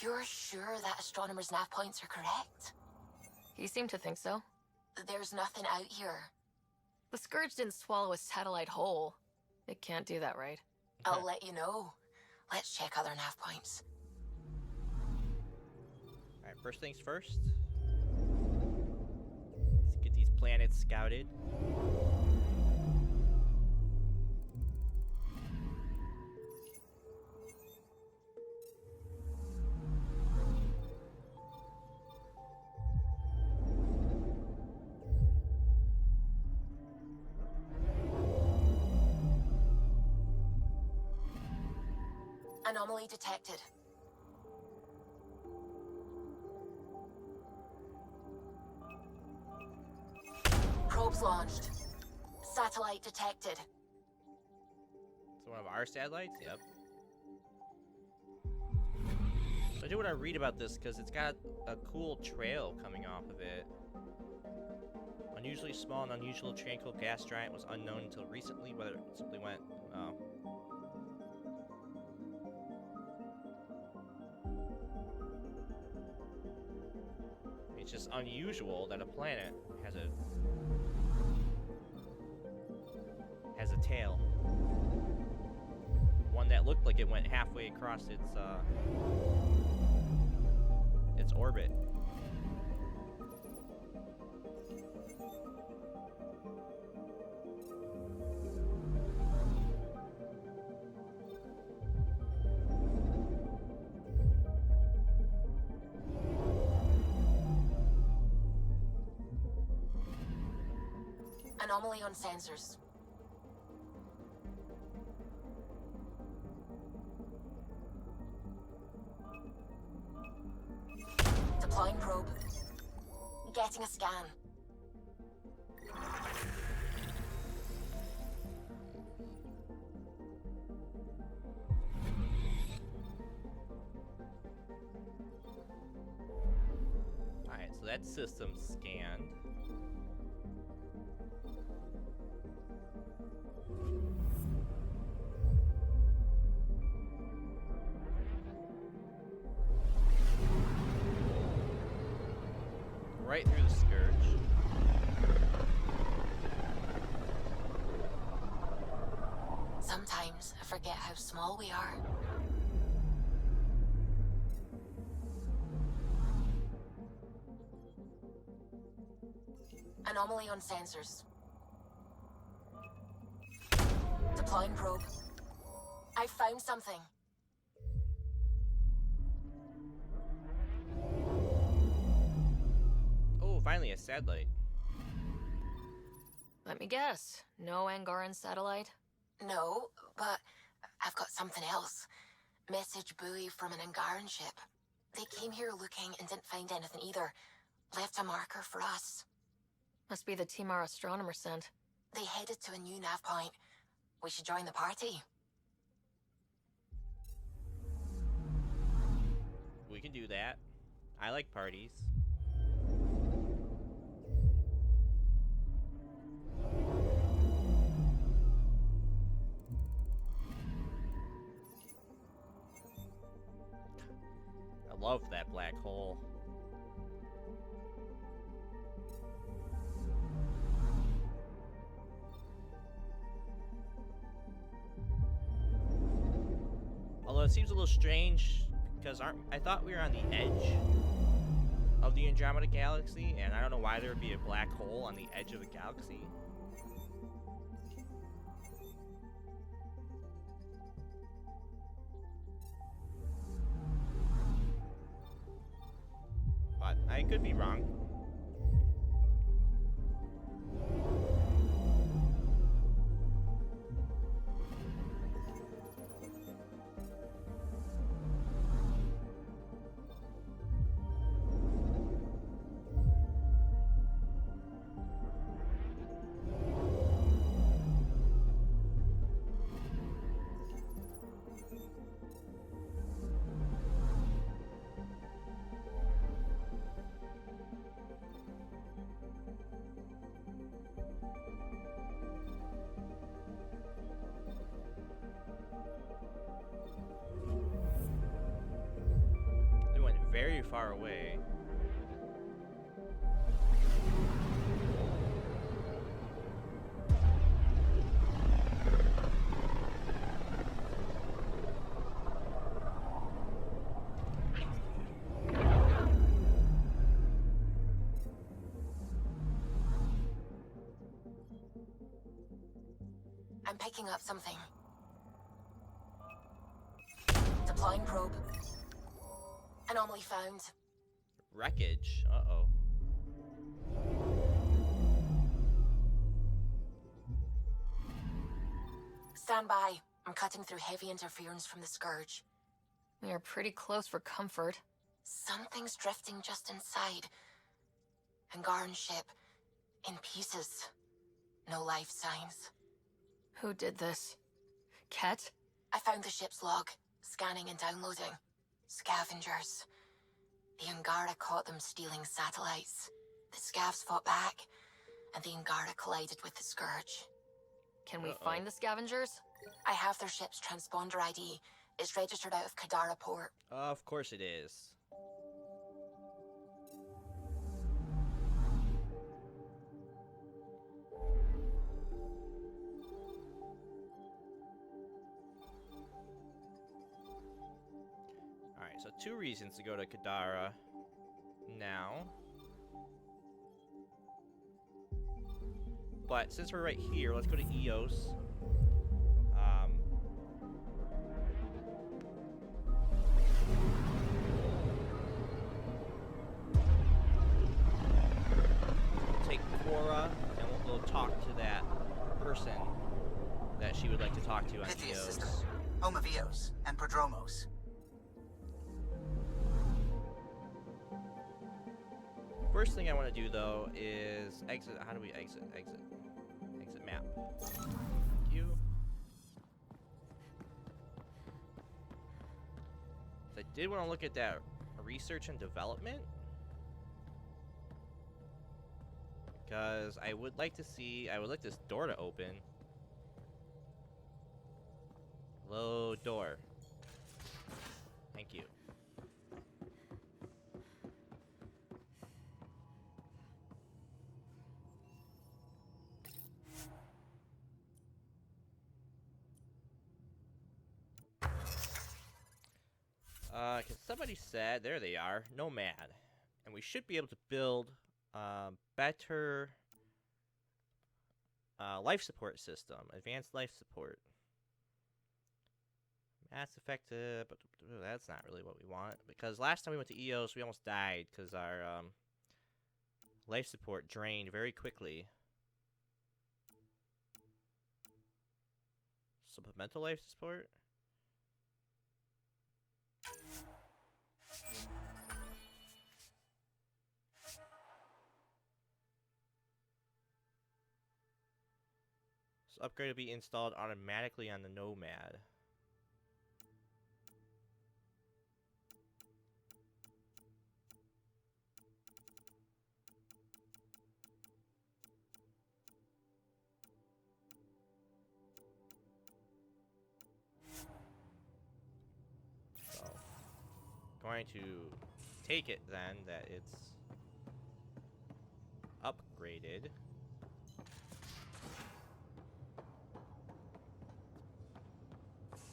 You're sure that astronomer's nav points are correct? He seemed to think so. There's nothing out here. The Scourge didn't swallow a satellite whole. It can't do that, right? I'll let you know. Let's check other nav points. Alright, first things first. Let's get these planets scouted. Anomaly detected. Probes launched. Satellite detected. It's one of our satellites? Yep. So I do want to read about this because it's got a cool trail coming off of it. Unusually small and unusual tranquil gas giant was unknown until recently, whether it simply went... Oh. It's just unusual that a planet has a tail. One that looked like it went halfway across its orbit. Anomaly on sensors. Deploying probe. Getting a scan. Alright, so that system's scanned. Right through the scourge. Sometimes I forget how small we are. Anomaly on sensors. Deploying probe. I found something. Oh, finally a satellite. Let me guess. No Angaran satellite? No, but I've got something else. Message buoy from an Angaran ship. They came here looking and didn't find anything either. Left a marker for us. Must be the team our astronomer sent. They headed to a new nav point. We should join the party. We can do that. I like parties. I love that black hole. Although it seems a little strange because I thought we were on the edge of the Andromeda Galaxy, and I don't know why there would be a black hole on the edge of a galaxy. But I could be wrong. Very far away. I'm picking up something. Deploying probe. Anomaly found. Wreckage? Uh-oh. Stand by. I'm cutting through heavy interference from the Scourge. We are pretty close for comfort. Something's drifting just inside. Angaran ship. In pieces. No life signs. Who did this? Ket? I found the ship's log. Scanning and downloading. Scavengers. The Angara caught them stealing satellites. The Scavs fought back, and the Angara collided with the Scourge. Can we find the scavengers? I have their ship's transponder ID. It's registered out of Kadara port. Of course it is. Alright, so 2 reasons to go to Kadara now. But since we're right here, let's go to EOS. We'll take Quora and we'll go talk to them. person that she would like to talk to on Pythias Eos. system, home of Eos and Prodromos. First thing I want to do though is exit. How do we exit? Exit map. Thank you. I did want to look at that research and development, because I would like this door to open. Hello, door. Thank you. Cause somebody said, there they are, Nomad. And we should be able to build better life support system, advanced life support. Mass effective, but that's not really what we want. Because last time we went to Eos, we almost died because our life support drained very quickly. Supplemental life support? So upgrade will be installed automatically on the Nomad. So, going to take it then that it's upgraded.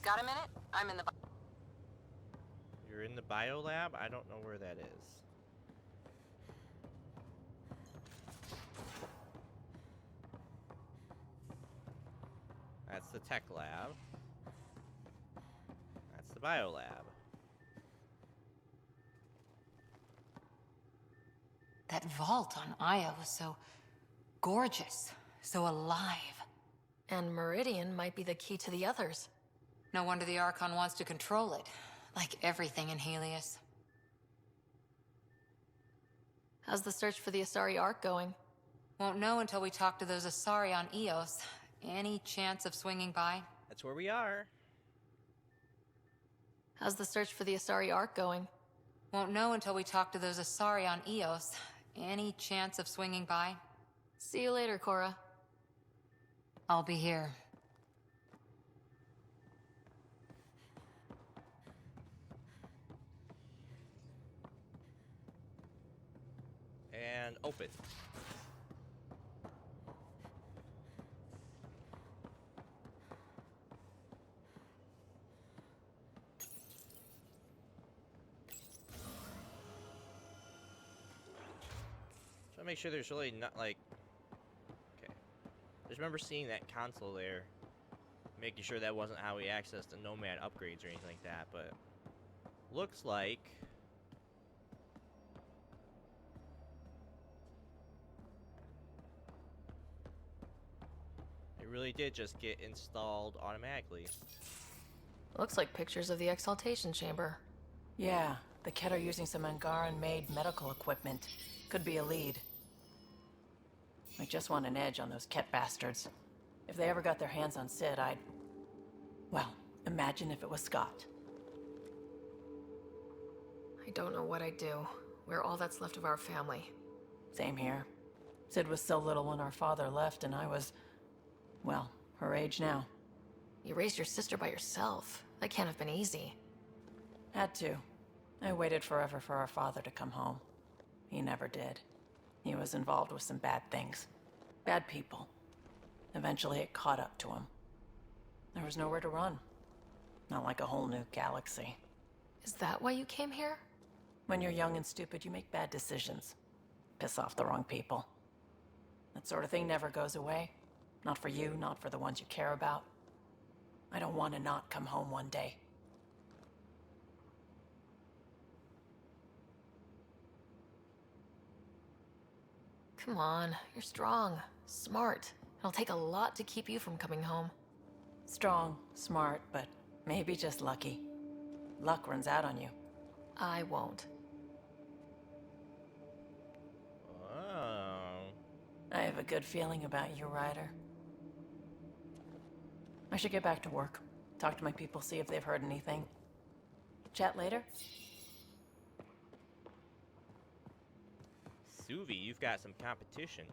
Got a minute? I'm in the... You're in the biolab? I don't know where that is. That's the tech lab. That's the biolab. That vault on Aya was so gorgeous, so alive. And Meridian might be the key to the others. No wonder the Archon wants to control it, like everything in Helios. How's the search for the Asari Ark going? Won't know until we talk to those Asari on Eos. Any chance of swinging by? That's where we are. How's the search for the Asari Ark going? Won't know until we talk to those Asari on Eos. Any chance of swinging by? See you later, Cora. I'll be here. And open. So make sure there's really not like... Okay. Just remember seeing that console there. Making sure that wasn't how we accessed the Nomad upgrades or anything like that, but... Looks like... It really did just get installed automatically. Looks like pictures of the exaltation chamber. Yeah, the Ket are using some Angaran-made medical equipment. Could be a lead. I just want an edge on those Ket bastards. If they ever got their hands on Sid, I'd... Well, imagine if it was Scott. I don't know what I'd do. We're all that's left of our family. Same here. Sid was so little when our father left, and I was... well, her age now. You raised your sister by yourself. That can't have been easy. Had to. I waited forever for our father to come home. He never did. He was involved with some bad things. Bad people. Eventually it caught up to him. There was nowhere to run. Not like a whole new galaxy. Is that why you came here? When you're young and stupid, you make bad decisions. Piss off the wrong people. That sort of thing never goes away. Not for you, not for the ones you care about. I don't want to not come home one day. Come on, you're strong, smart, It'll take a lot to keep you from coming home. Strong, smart, but maybe just lucky. Luck runs out on you. I won't. Oh. I have a good feeling about you, Ryder. I should get back to work. Talk to my people, see if they've heard anything. Chat later? Suvi, you've got some competition.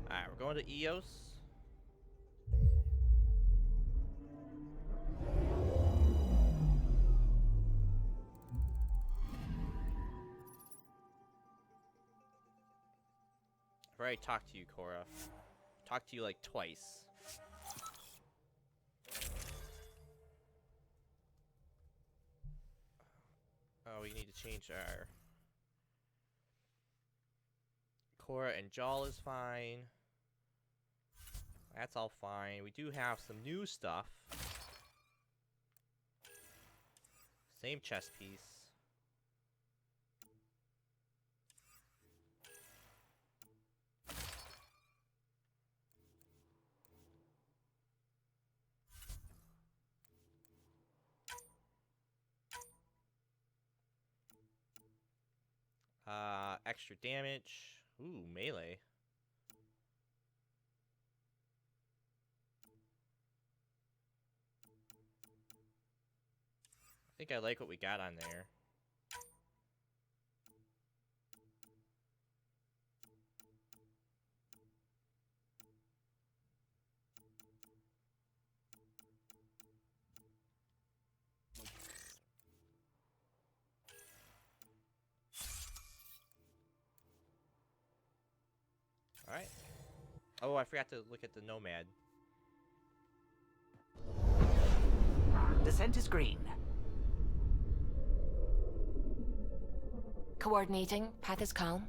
Alright, we're going to Eos. I've already talked to you, Cora. Talked to you like twice. Oh, we need to change our... Cora and Jal is fine. That's all fine. We do have some new stuff. Same chess piece. Extra damage. Ooh, melee. I think I like what we got on there. Alright. Oh, I forgot to look at the Nomad. Descent is green. Coordinating. Path is calm.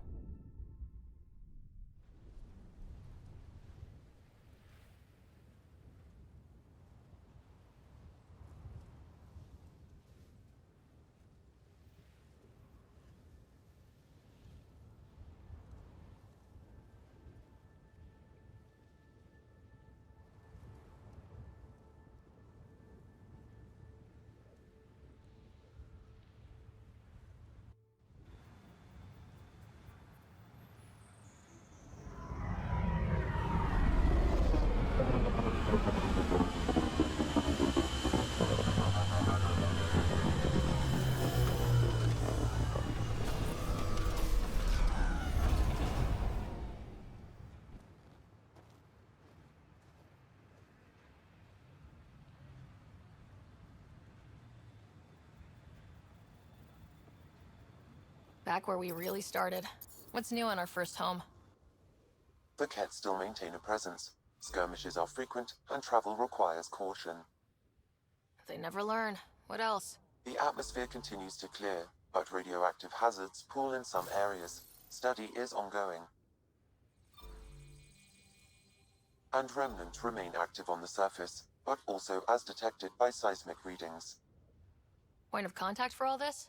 Back where we really started. What's new on our first home? The Kett still maintain a presence. Skirmishes are frequent, and travel requires caution. They never learn. What else? The atmosphere continues to clear, but radioactive hazards pool in some areas. Study is ongoing. And remnants remain active on the surface, but also as detected by seismic readings. Point of contact for all this?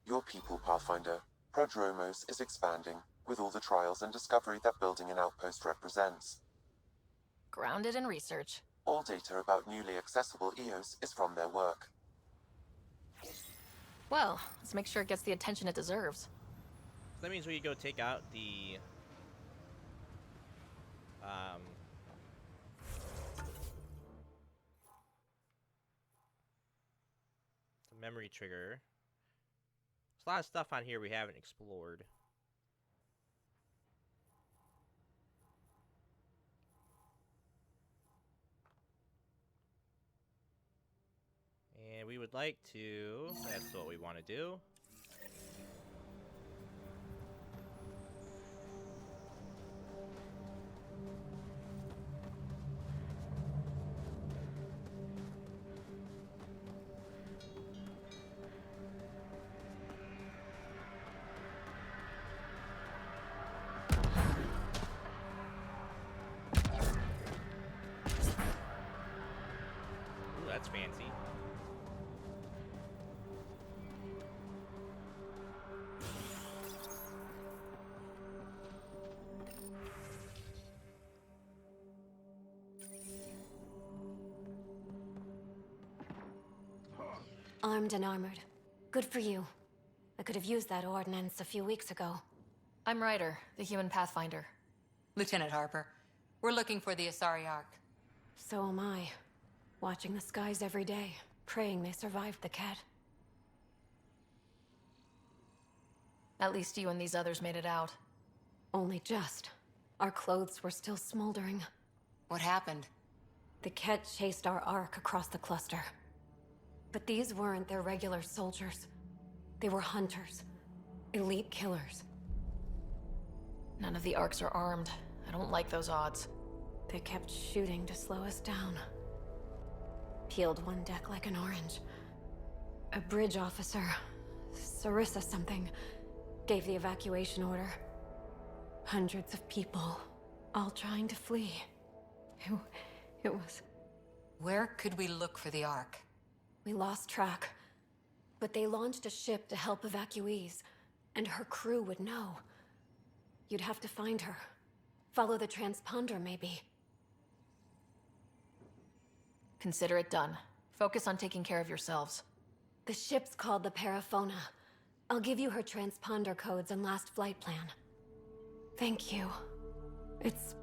Your people, Pathfinder. Prodromos is expanding, with all the trials and discovery that building an outpost represents. Grounded in research. All data about newly accessible Eos is from their work. Well, let's make sure it gets the attention it deserves. That means we go take out the... the memory trigger. There's a lot of stuff on here we haven't explored. And we would like to... That's what we want to do. Armed and armored. Good for you. I could have used that ordnance a few weeks ago. I'm Ryder, the human Pathfinder. Lieutenant Harper, we're looking for the Asari Ark. So am I. Watching the skies every day, praying they survived the cat. At least you and these others made it out. Only just. Our clothes were still smoldering. What happened? The Ket chased our Ark across the cluster. But these weren't their regular soldiers. They were hunters. Elite killers. None of the Arks are armed. I don't like those odds. They kept shooting to slow us down. Peeled one deck like an orange. A bridge officer, Sarissa something, gave the evacuation order. Hundreds of people, all trying to flee. It was... Where could we look for the Ark? We lost track. But they launched a ship to help evacuees, and her crew would know. You'd have to find her. Follow the transponder, maybe. Consider it done. Focus on taking care of yourselves. The ship's called the Paraphona. I'll give you her transponder codes and last flight plan. Thank you. It's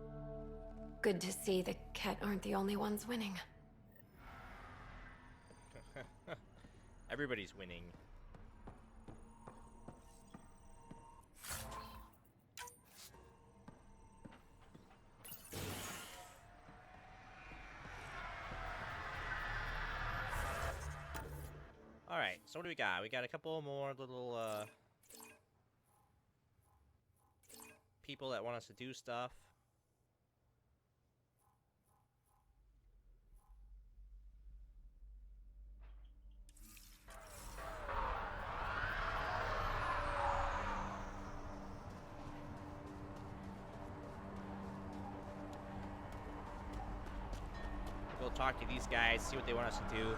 good to see the Ket aren't the only ones winning. Everybody's winning. Alright, so what do we got? We got a couple more little, people that want us to do stuff. Go talk to these guys, see what they want us to do.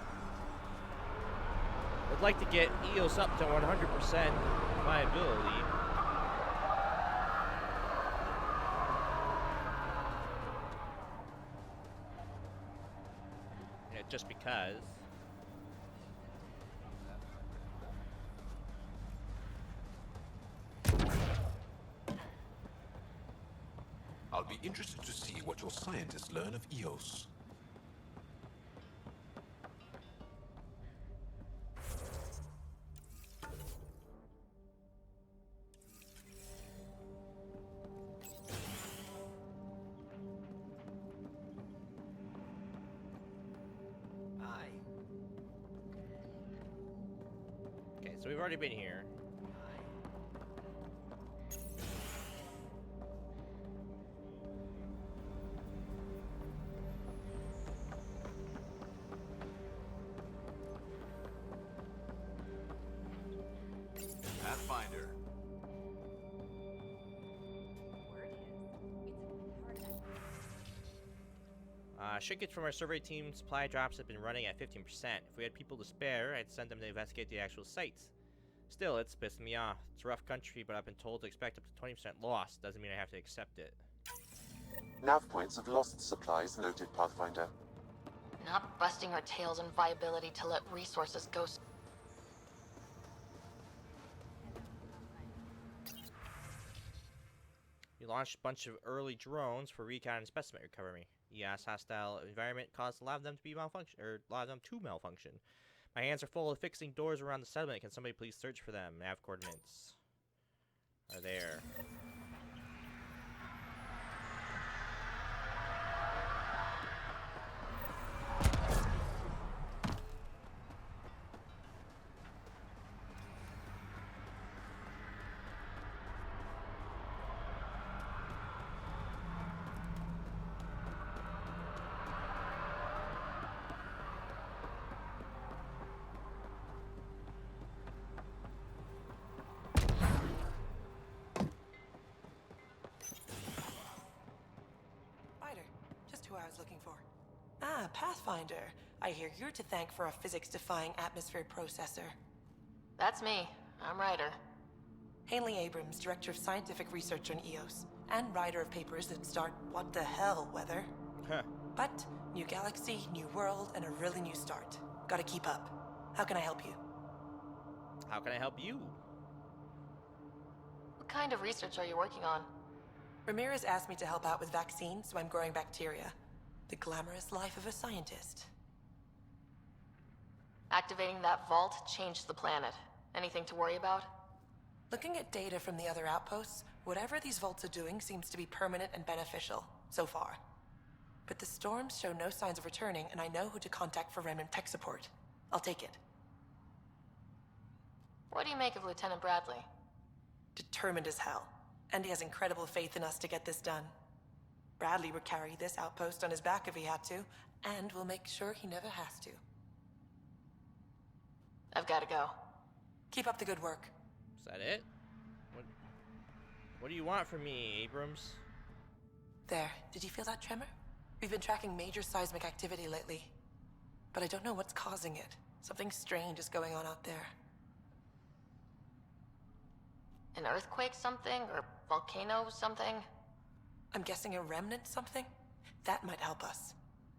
I'd like to get EOS up to 100% viability. Yeah, just because. I'll be interested to see what your scientists learn of EOS. So we've already been here. Pathfinder. Shrinkage from our survey team supply drops have been running at 15%. If we had people to spare, I'd send them to investigate the actual sites. Still, it's pissing me off. It's a rough country, but I've been told to expect up to 20% loss. Doesn't mean I have to accept it. Nav points of lost supplies noted, Pathfinder. Not busting our tails on viability to let resources go. We launched a bunch of early drones for recon and specimen recovery. EOS hostile environment caused a lot of them to be malfunction, or a lot of them to malfunction. My hands are full of fixing doors around the settlement. Can somebody please search for them? Nav coordinates are there. Who I was looking for. Ah, Pathfinder. I hear you're to thank for a physics-defying atmosphere processor. That's me. I'm Ryder. Haley Abrams, Director of Scientific Research on EOS, and writer of papers that start what the hell weather. Huh. But new galaxy, new world, and a really new start. Gotta keep up. How can I help you? How can I help you? What kind of research are you working on? Ramirez asked me to help out with vaccines, so I'm growing bacteria. The glamorous life of a scientist. Activating that vault changed the planet. Anything to worry about? Looking at data from the other outposts, whatever these vaults are doing seems to be permanent and beneficial, so far. But the storms show no signs of returning, and I know who to contact for remnant tech support. I'll take it. What do you make of Lieutenant Bradley? Determined as hell. And he has incredible faith in us to get this done. Bradley would carry this outpost on his back if he had to, and we'll make sure he never has to. I've got to go. Keep up the good work. Is that it? What do you want from me, Abrams? There, did you feel that tremor? We've been tracking major seismic activity lately. But I don't know what's causing it. Something strange is going on out there. An earthquake something? Or volcano something? I'm guessing a remnant something? That might help us.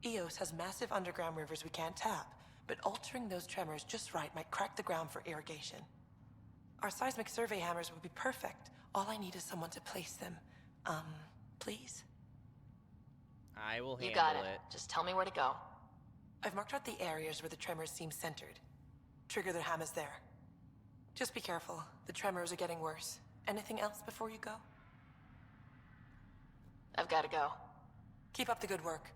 Eos has massive underground rivers we can't tap, but altering those tremors just right might crack the ground for irrigation. Our seismic survey hammers would be perfect. All I need is someone to place them. Please? I will handle You got it. it. Just tell me where to go. I've marked out the areas where the tremors seem centered. Trigger their hammers there. Just be careful. The tremors are getting worse. Anything else before you go? I've got to go. Keep up the good work.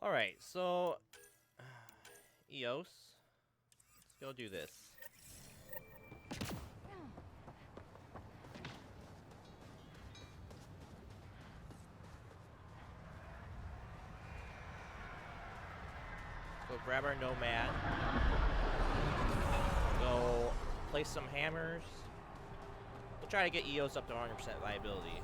Alright, so... Eos. Let's go do this. Go grab our Nomad. Go place some hammers. We'll try to get Eos up to 100% viability.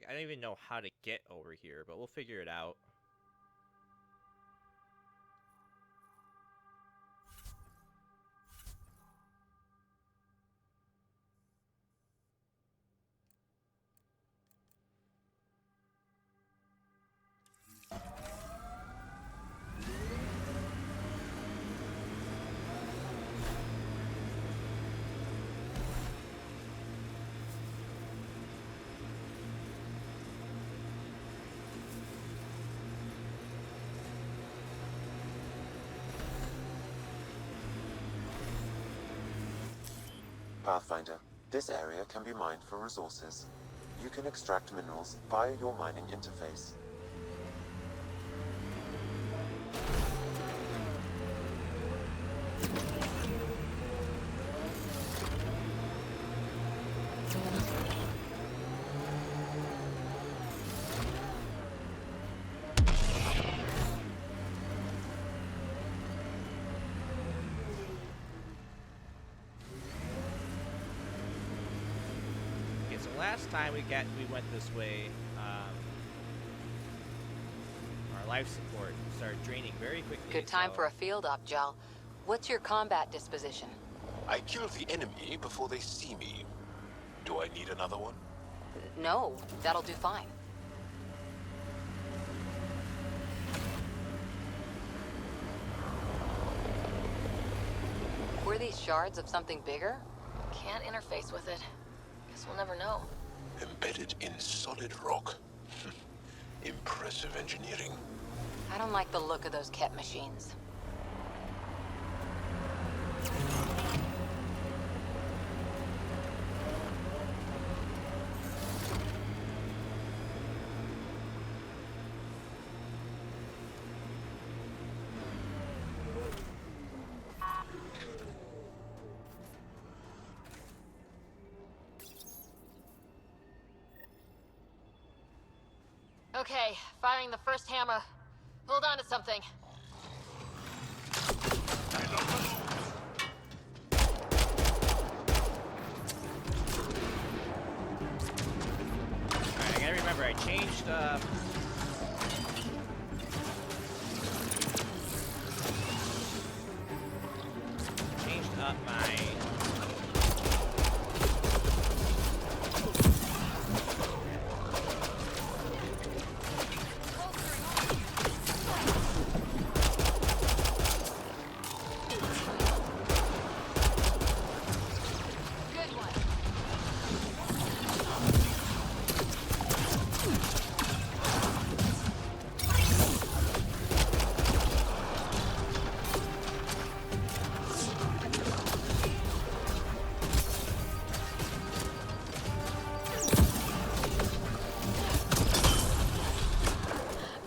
I don't even know how to get over here, but we'll figure it out. Pathfinder, this area can be mined for resources. You can extract minerals via your mining interface. Last time we went this way, our life support started draining very quickly. Good time for a field op, Jal. What's your combat disposition? I kill the enemy before they see me. Do I need another one? No, that'll do fine. Were these shards of something bigger? Can't interface with it. Guess we'll never know. Embedded in solid rock. Impressive engineering. I don't like the look of those Ket machines. Okay, firing the first hammer. Hold on to something. Remember, I changed up my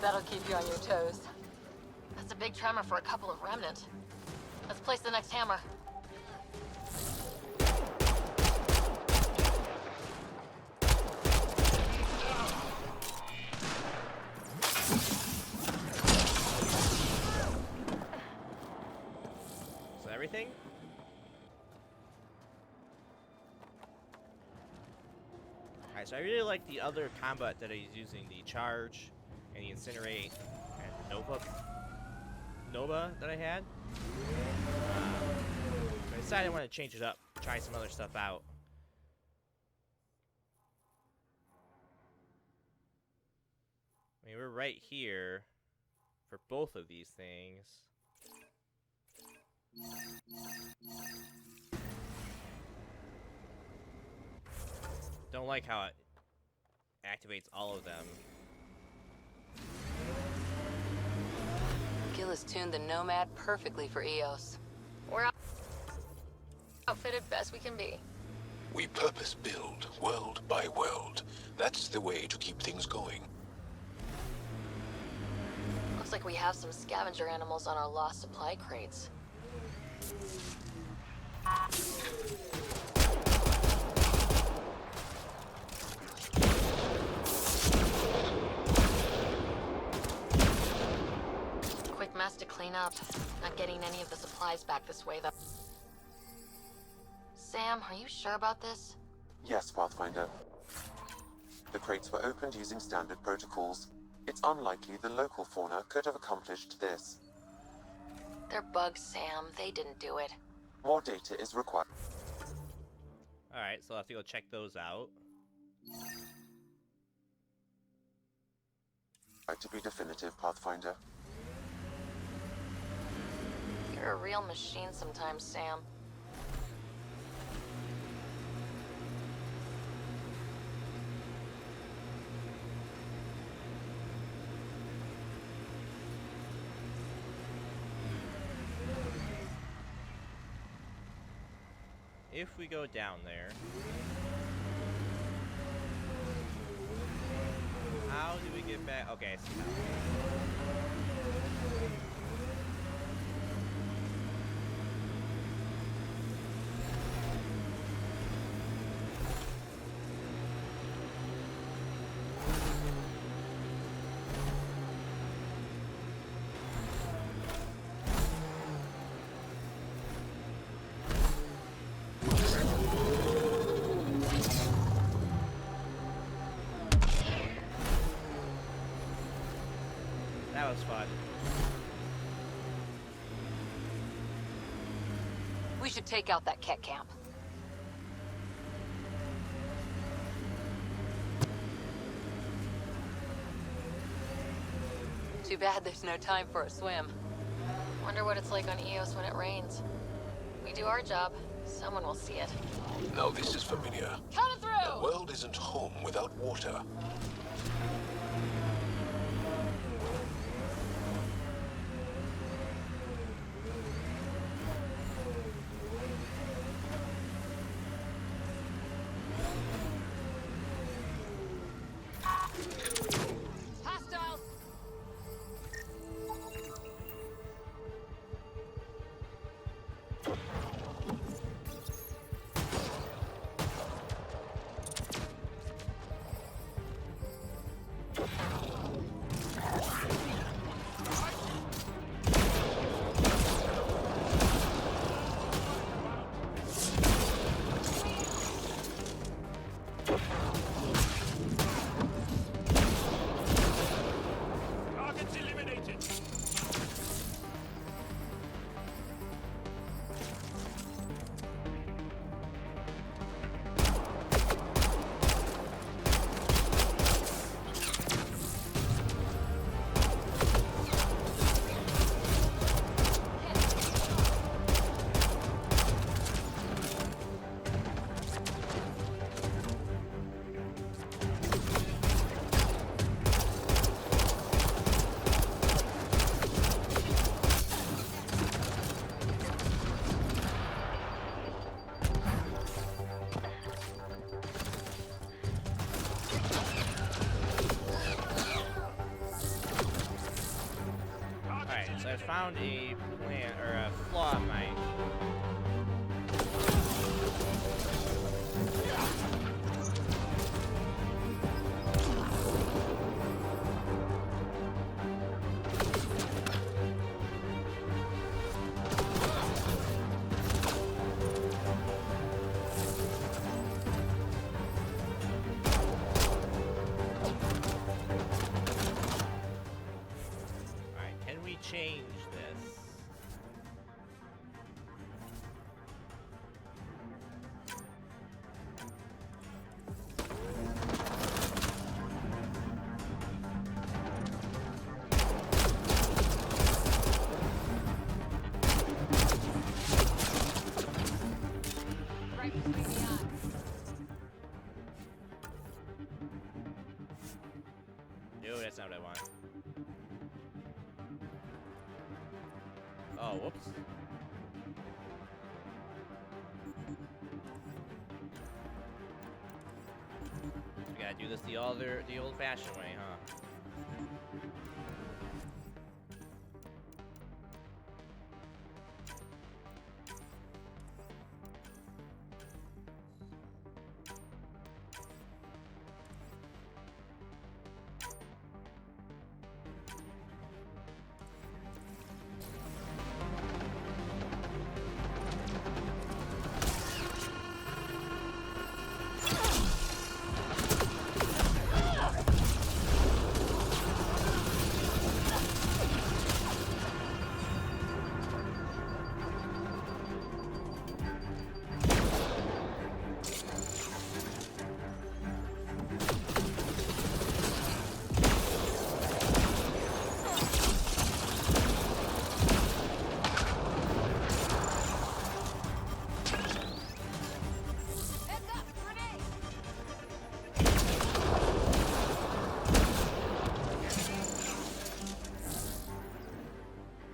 That'll keep you on your toes. That's a big tremor for a couple of remnant. Let's place the next hammer. Is that everything? Alright, so I really like the other combat that he's using, the charge and the incinerate and the Nova that I had. I decided I want to change it up, try some other stuff out. I mean, we're right here for both of these things. Don't like how it activates all of them. Gil has tuned the Nomad perfectly for Eos. We're outfitted best we can be. We purpose build, world by world. That's the way to keep things going. Looks like we have some scavenger animals on our lost supply crates. Quick mess to clean up. Not getting any of the supplies back this way, though. Sam, are you sure about this? Yes, Pathfinder. The crates were opened using standard protocols. It's unlikely the local fauna could have accomplished this. They're bugs, Sam. They didn't do it. More data is required. Alright, so I'll have to go check those out. To be definitive, Pathfinder. You're a real machine sometimes, Sam. If we go down there, how do we get back? Okay, I see how. That was fun. We should take out that Ket camp. Too bad there's no time for a swim. Wonder what it's like on Eos when it rains. We do our job, someone will see it. Now this is familiar. Coming through! The world isn't home without water. Hostile! just found a plan or a flaw in my. Change this. Right between the eyes. No, that's not what I want. Oh, whoops. We gotta do this the old-fashioned way, huh?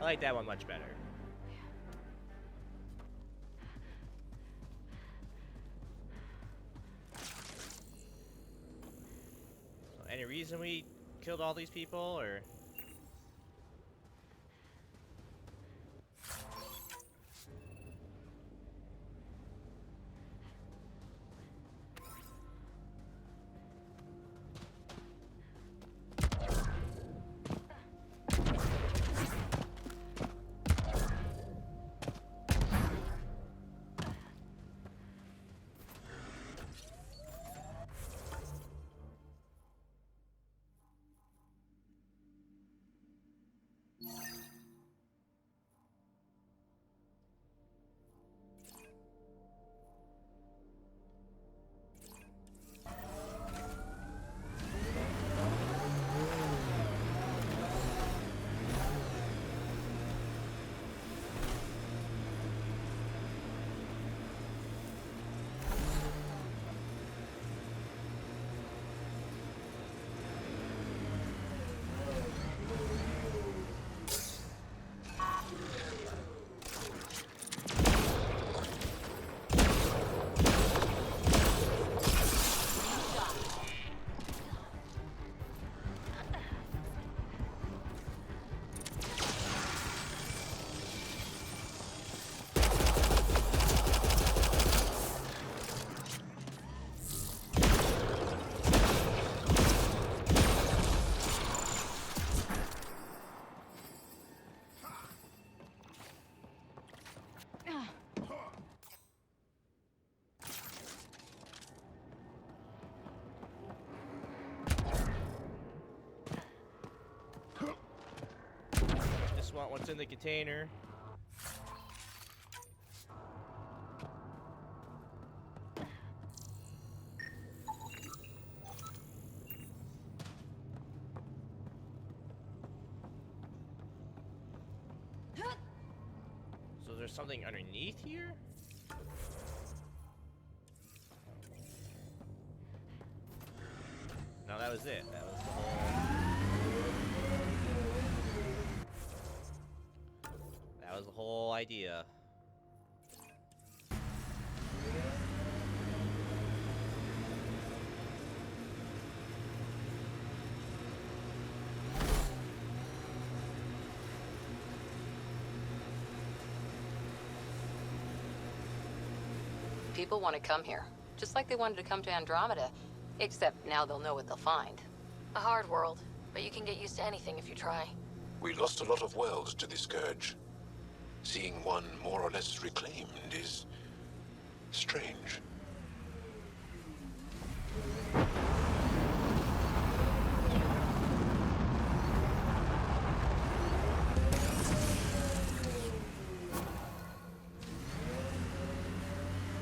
I like that one much better. So, any reason we killed all these people, or? Just want what's in the container. So there's something underneath here? No, that was it. That was the whole idea. People want to come here, just like they wanted to come to Andromeda, except now they'll know what they'll find. A hard world, but you can get used to anything if you try. We lost a lot of worlds to the Scourge. Seeing one more or less reclaimed is strange.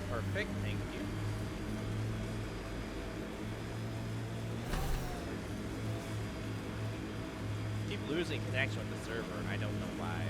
Perfect, thank you. Keep losing connection with the server, and I don't know why.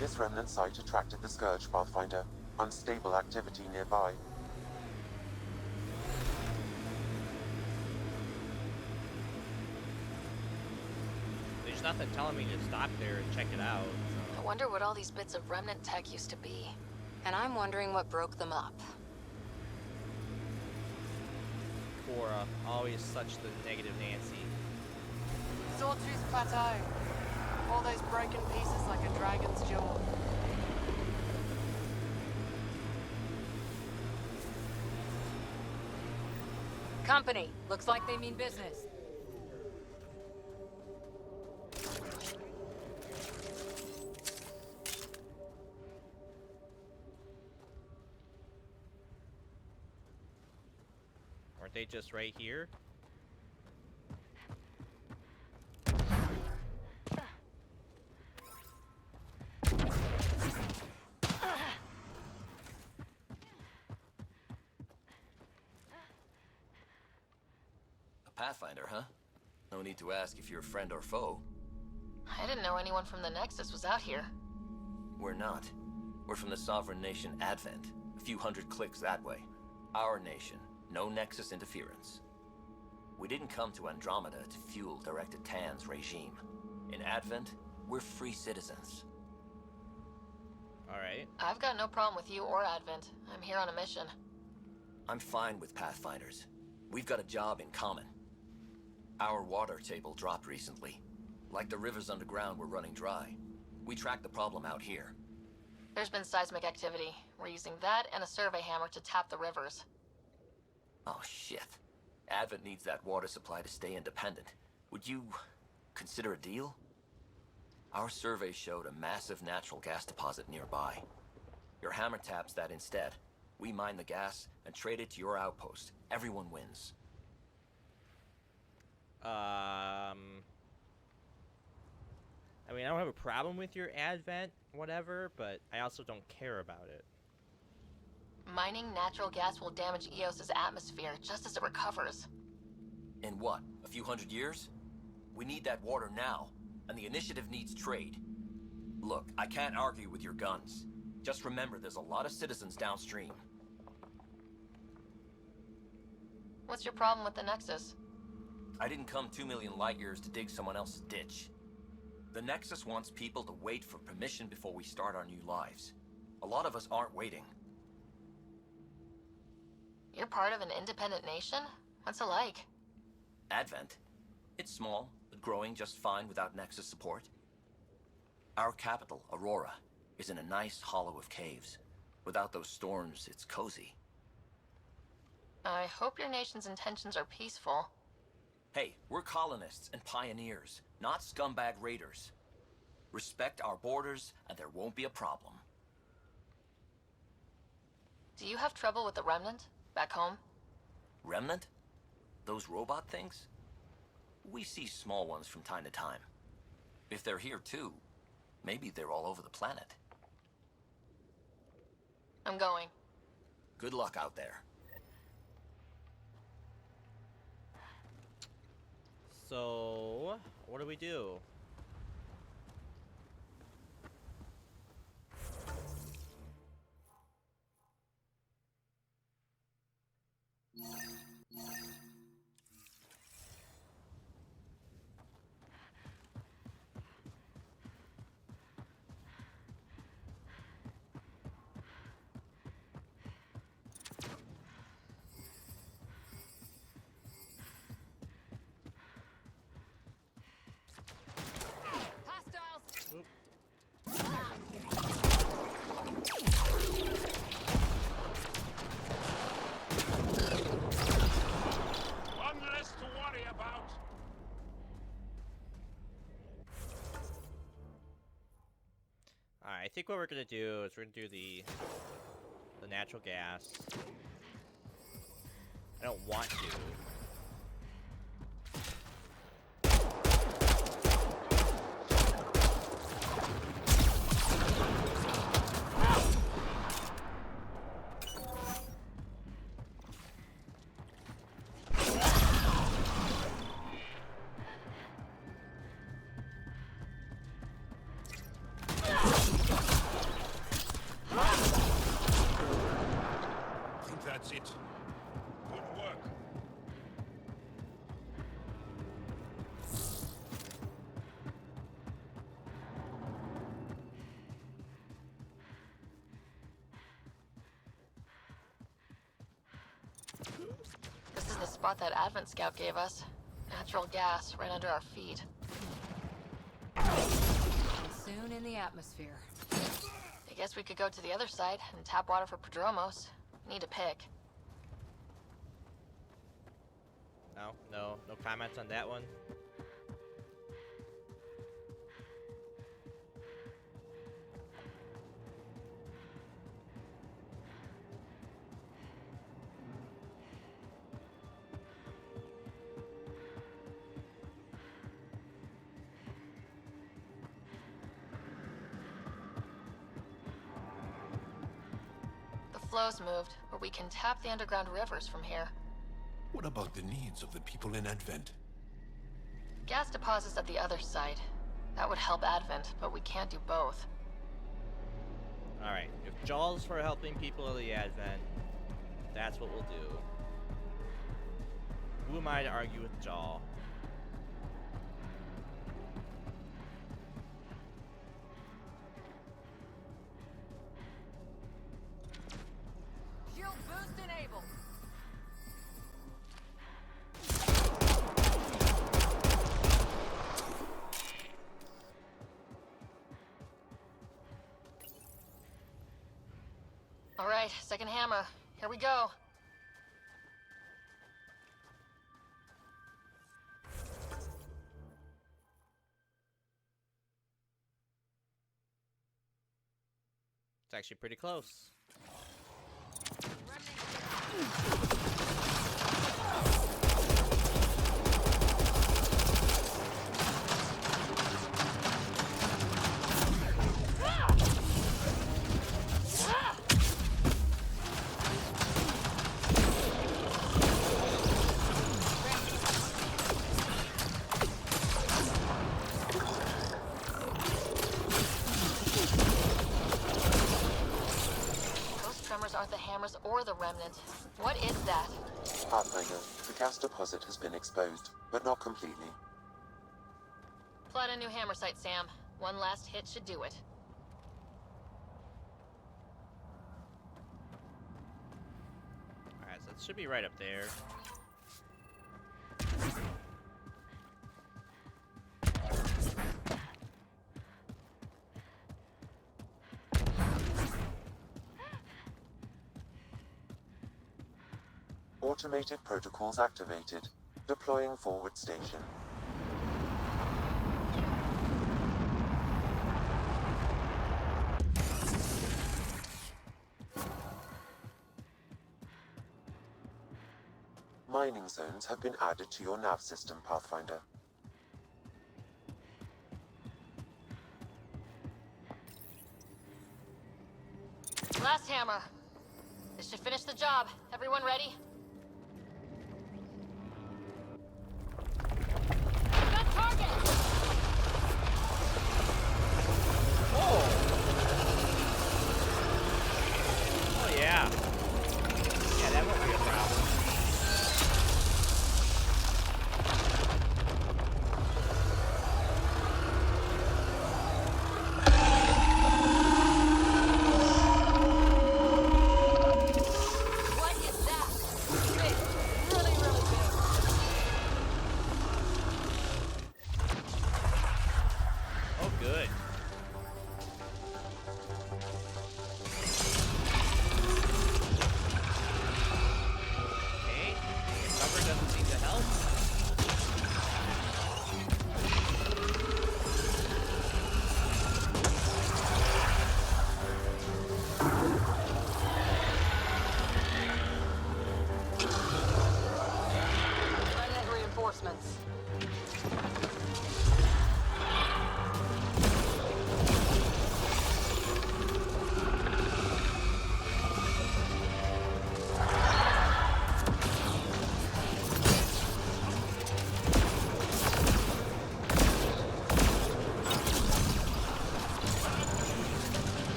This remnant site attracted the Scourge, Pathfinder. Unstable activity nearby. There's nothing telling me to stop there and check it out. I wonder what all these bits of remnant tech used to be. And I'm wondering what broke them up. Cora, always such the negative Nancy. Sawtooth Plateau. All those broken pieces like a dragon's jaw. Company, looks like they mean business. Aren't they just right here? Pathfinder, huh? No need to ask if you're a friend or foe. I didn't know anyone from the Nexus was out here. We're not. We're from the sovereign nation Advent, a few hundred clicks that way. Our nation, no Nexus interference. We didn't come to Andromeda to fuel Directed Tan's regime. In Advent, we're free citizens. Alright. I've got no problem with you or Advent. I'm here on a mission. I'm fine with Pathfinders. We've got a job in common. Our water table dropped recently. Like the rivers underground were running dry. We tracked the problem out here. There's been seismic activity. We're using that and a survey hammer to tap the rivers. Oh shit. Advent needs that water supply to stay independent. Would you consider a deal? Our survey showed a massive natural gas deposit nearby. Your hammer taps that instead. We mine the gas and trade it to your outpost. Everyone wins. I mean, I don't have a problem with your Advent, whatever, but I also don't care about it. Mining natural gas will damage Eos's atmosphere just as it recovers. In what, a few hundred years? We need that water now, and the initiative needs trade. Look, I can't argue with your guns. Just remember there's a lot of citizens downstream. What's your problem with the Nexus? I didn't come 2 million light years to dig someone else's ditch. The Nexus wants people to wait for permission before we start our new lives. A lot of us aren't waiting. You're part of an independent nation? What's it like? Advent? It's small, but growing just fine without Nexus support. Our capital, Aurora, is in a nice hollow of caves. Without those storms, it's cozy. I hope your nation's intentions are peaceful. Hey, we're colonists and pioneers, not scumbag raiders. Respect our borders, and there won't be a problem. Do you have trouble with the Remnant? Back home? Remnant? Those robot things? We see small ones from time to time. If they're here too, maybe they're all over the planet. I'm going. Good luck out there. So, what do we do? what we're gonna do is we're gonna do the natural gas. I don't want to. That's it. Good work. This is the spot that Advent Scout gave us. Natural gas right under our feet. And soon in the atmosphere. I guess we could go to the other side and tap water for Prodromos. Need to pick. No comments on that one. The flow's moved, but we can tap the underground rivers from here. What about the needs of the people in Advent? Gas deposits at the other side. That would help Advent, but we can't do both. Alright, if Jaw's for helping people of the Advent, that's what we'll do. Who am I to argue with Jaw? Shield boost enabled. All right, second hammer. Here we go. It's actually pretty close. Aren't the hammers or the remnant. What is that? Pathfinder, the gas deposit has been exposed, but not completely. Plot a new hammer site, Sam. One last hit should do it. Alright, so it should be right up there. Automated protocols activated. Deploying forward station. Mining zones have been added to your nav system, Pathfinder. Last hammer. This should finish the job. Everyone ready? Got target! Oh yeah. Yeah, that won't be a problem. What is that?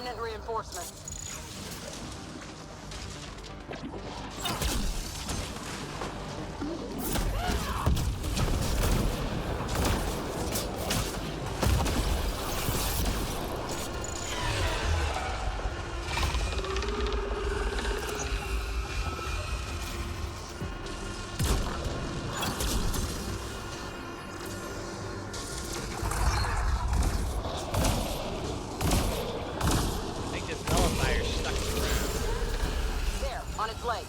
Remnant reinforcements. On its leg.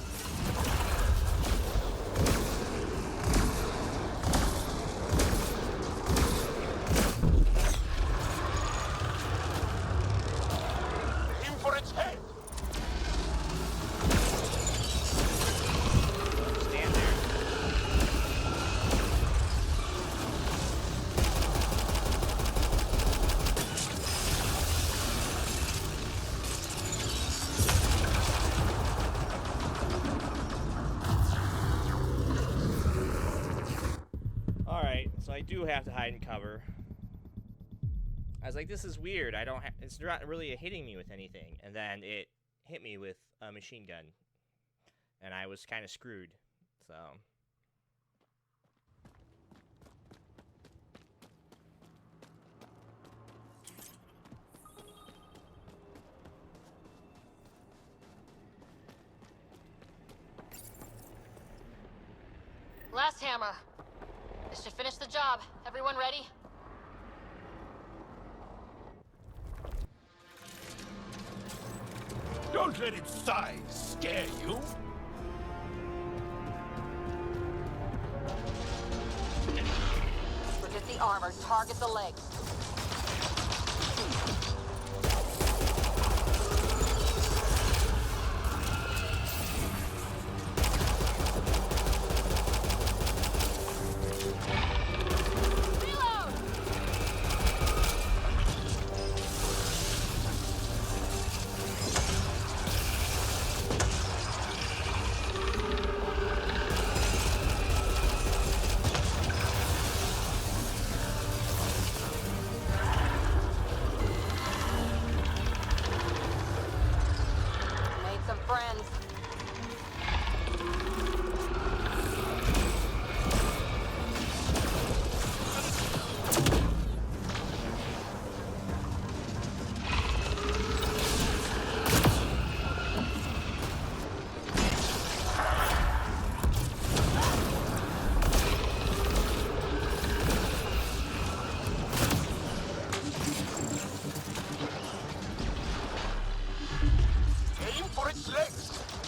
Aim for its head! Stand there. So I do have to hide and cover. I was like, this is weird. I don't. It's not really hitting me with anything, and then it hit me with a machine gun, and I was kind of screwed. So. Last hammer. This should finish the job. Everyone ready? Don't let its size scare you. Forget the armor. Target the legs. Aim for its legs!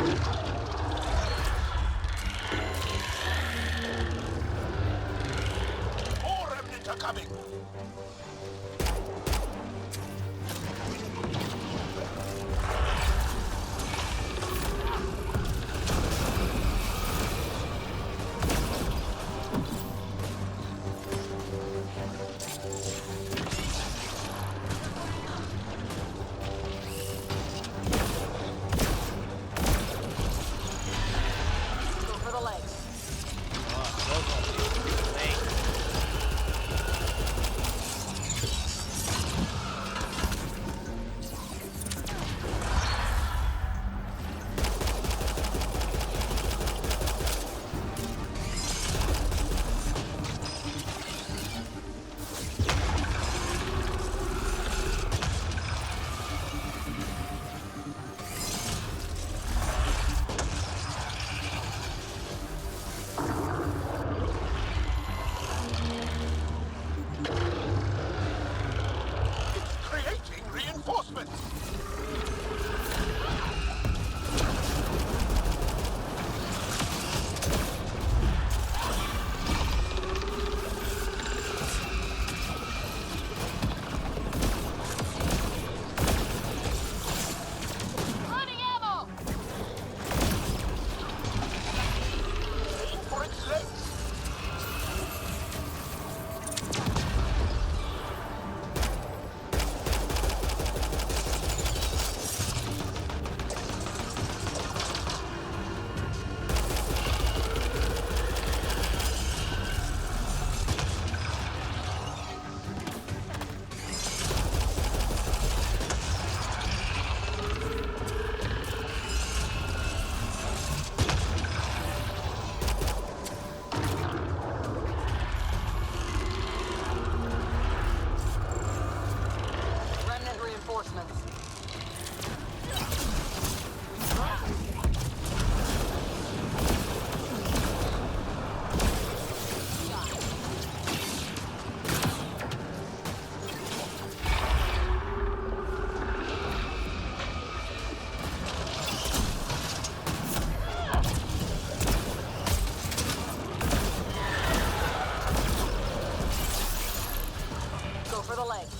More remnants are coming! Go for the legs. Creating reinforcements! Running ammo! For its legs! Remnant reinforcements. Go for the legs.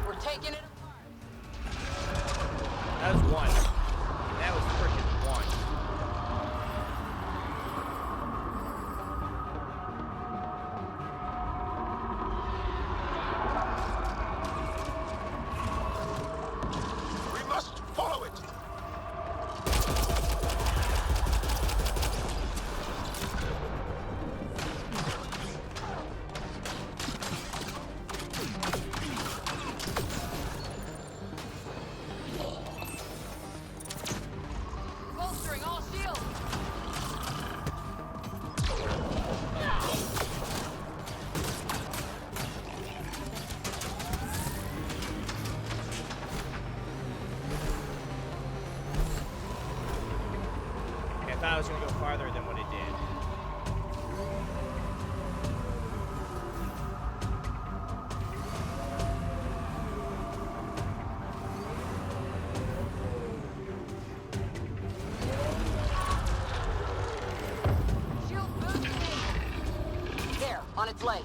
We're taking it apart. That was one. That was freaking one. We must follow it! Bolstering all shields! I thought I was going to go farther than what it did. Shield boosting. There, on its legs.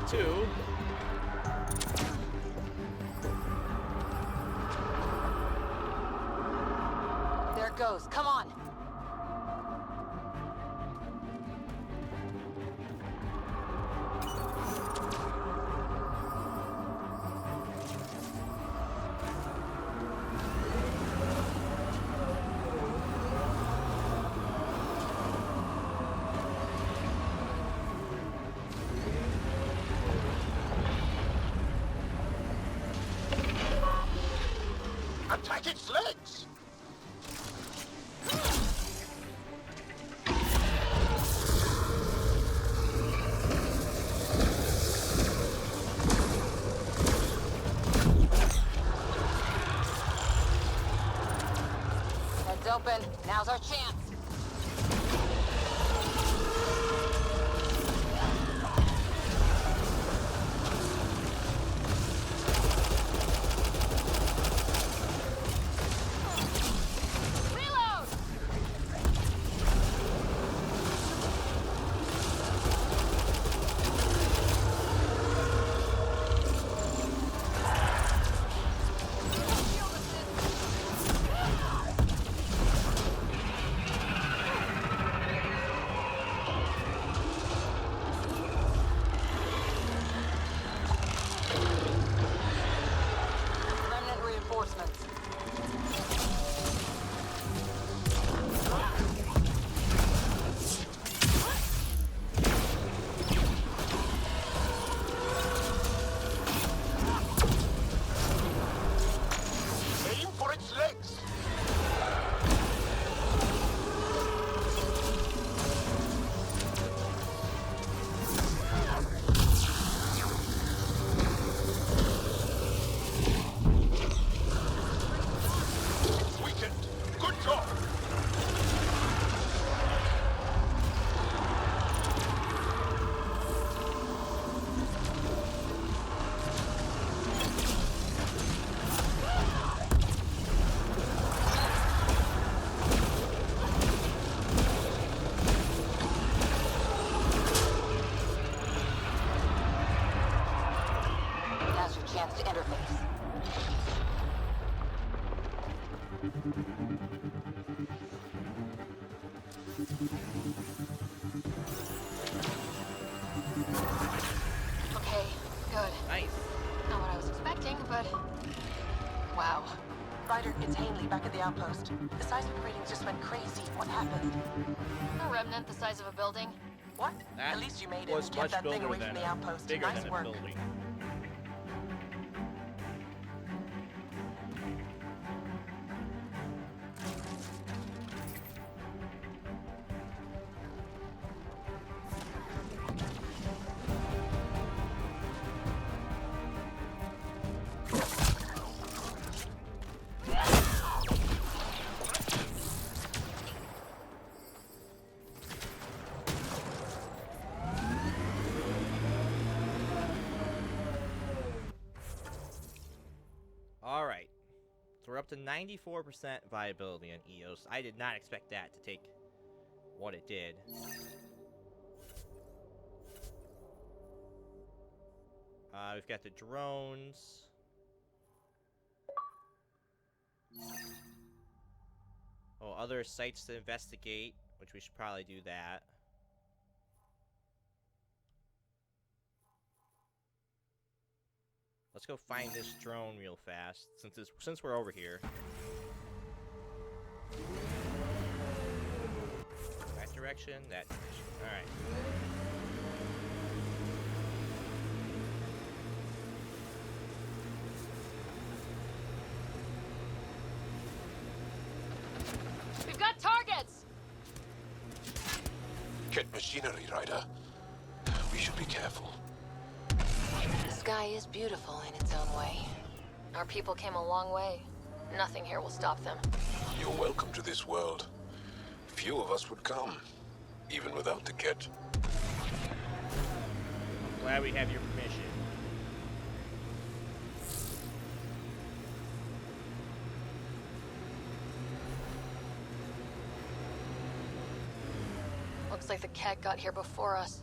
to... There it goes. Come on. Attack its legs! Heads open. Now's our chance. Reload! Remnant reinforcements. Aim for its legs! It's weakened. Good job! Now's your chance to interface. Okay, good. Nice. Not what I was expecting, but... Wow. Ryder, it's Haley back at the outpost. The seismic readings just went crazy. What happened? A remnant the size of a building. What? That At least you made it was and kept much that thing bigger away than from the a- outpost. bigger Nice than work. a building. All right. So we're up to 94% viability on EOS. I did not expect that to take what it did. We've got the drones. Oh, other sites to investigate, which we should probably do that. Let's go find this drone real fast, since we're over here. That direction, that direction. All right. We've got targets! Get machinery, Ryder. We should be careful. The sky is beautiful in its own way. Our people came a long way. Nothing here will stop them. You're welcome to this world. Few of us would come, even without the kit. Glad we have your permission. Looks like the cat got here before us.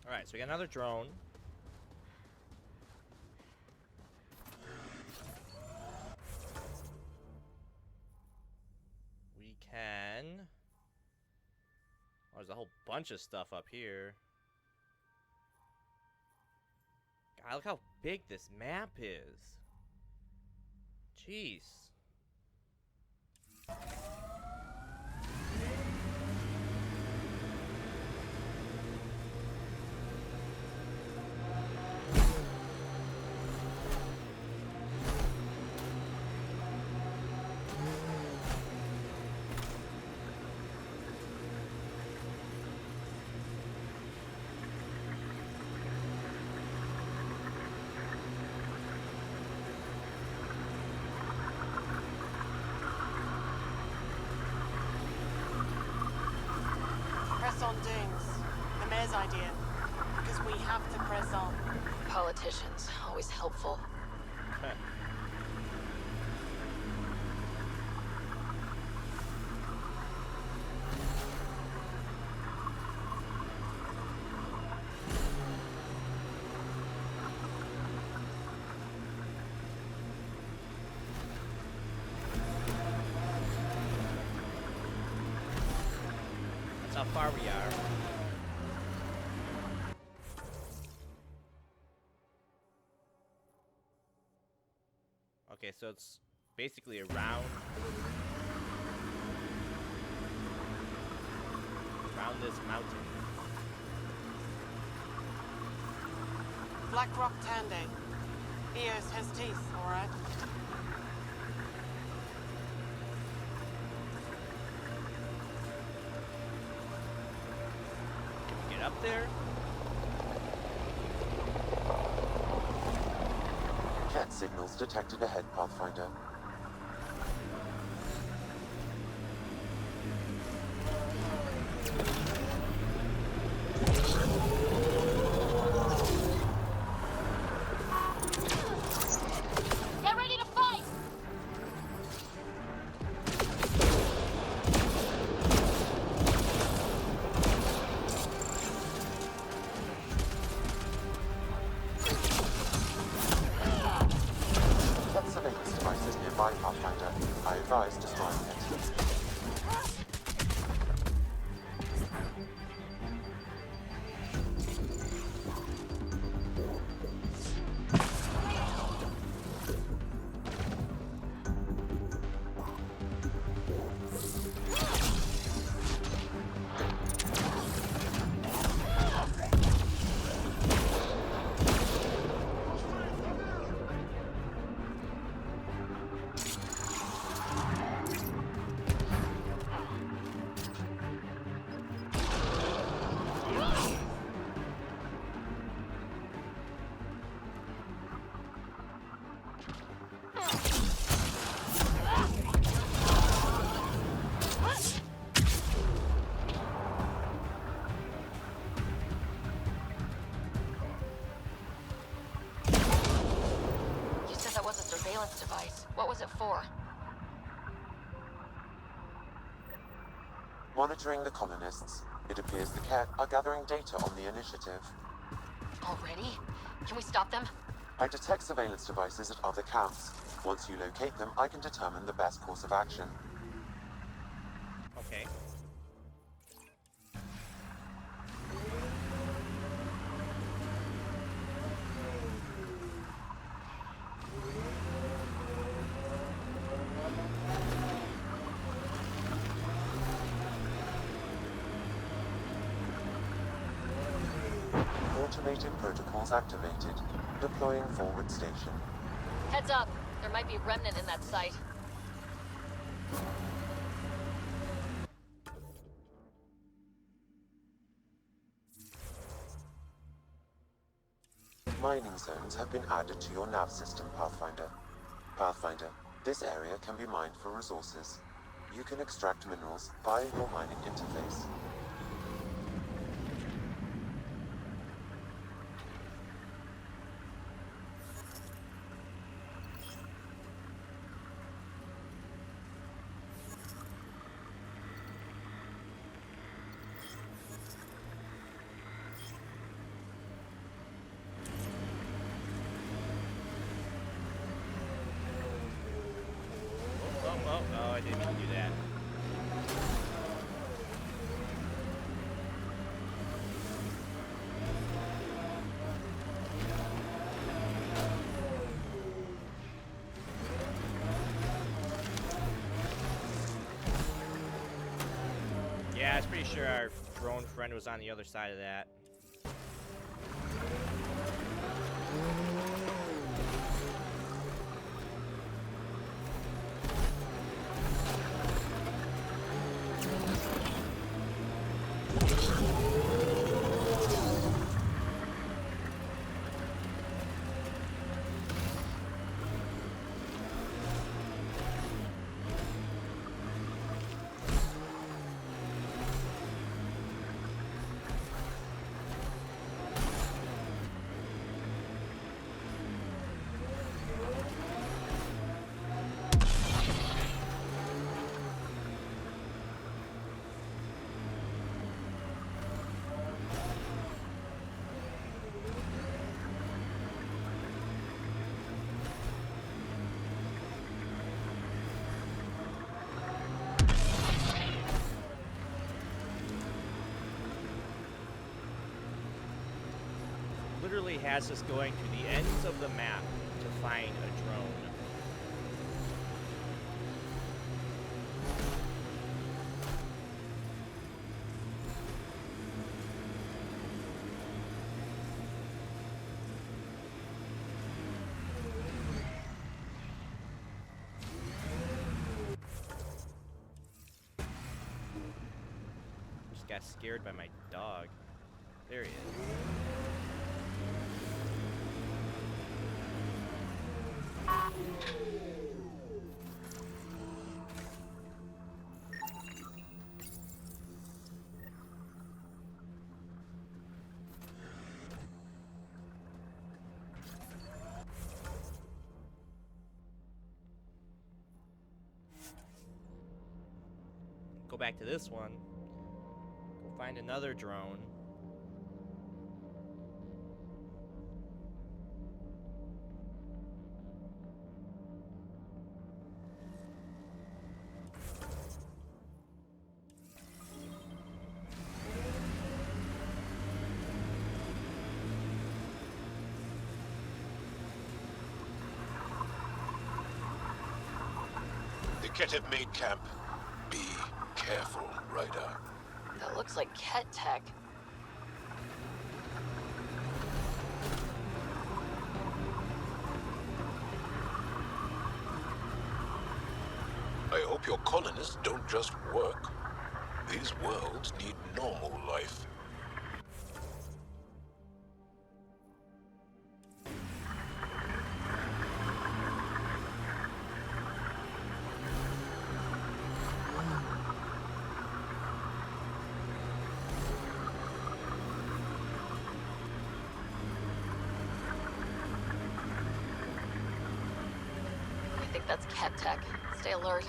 Alright, so we got another drone. We can... Oh, there's a whole bunch of stuff up here. God, look how big this map is. Jeez. Press on, Dooms. The mayor's idea. Because we have to press on. Politicians, always helpful. That's how far we are. Okay, so it's basically around this mountain. Black Rock Tandy. Eos has teeth, alright? Can we get up there? Jet signals detected ahead, Pathfinder. Get ready to fight! Set surveillance devices nearby, Pathfinder. I advise destroying it. You said that was a surveillance device. What was it for? Monitoring the colonists. It appears the Cat are gathering data on the initiative. Already? Can we stop them? I detect surveillance devices at other camps. Once you locate them, I can determine the best course of action. Okay. Automated protocols activated. Deploying forward station. Heads up. There might be remnant in that site. Mining zones have been added to your nav system, Pathfinder. Pathfinder, this area can be mined for resources. You can extract minerals via your mining interface. Oh, I didn't mean to do that. Yeah, I was pretty sure our drone friend was on the other side of that. Literally has us going to the ends of the map to find a drone. Just got scared by my dog. There he is. Go back to this one. Go find another drone. The Ket have made camp. Be careful, Ryder. That looks like Ket tech. I hope your colonists don't just work. These worlds need normal life. I think that's Ket tech. Stay alert.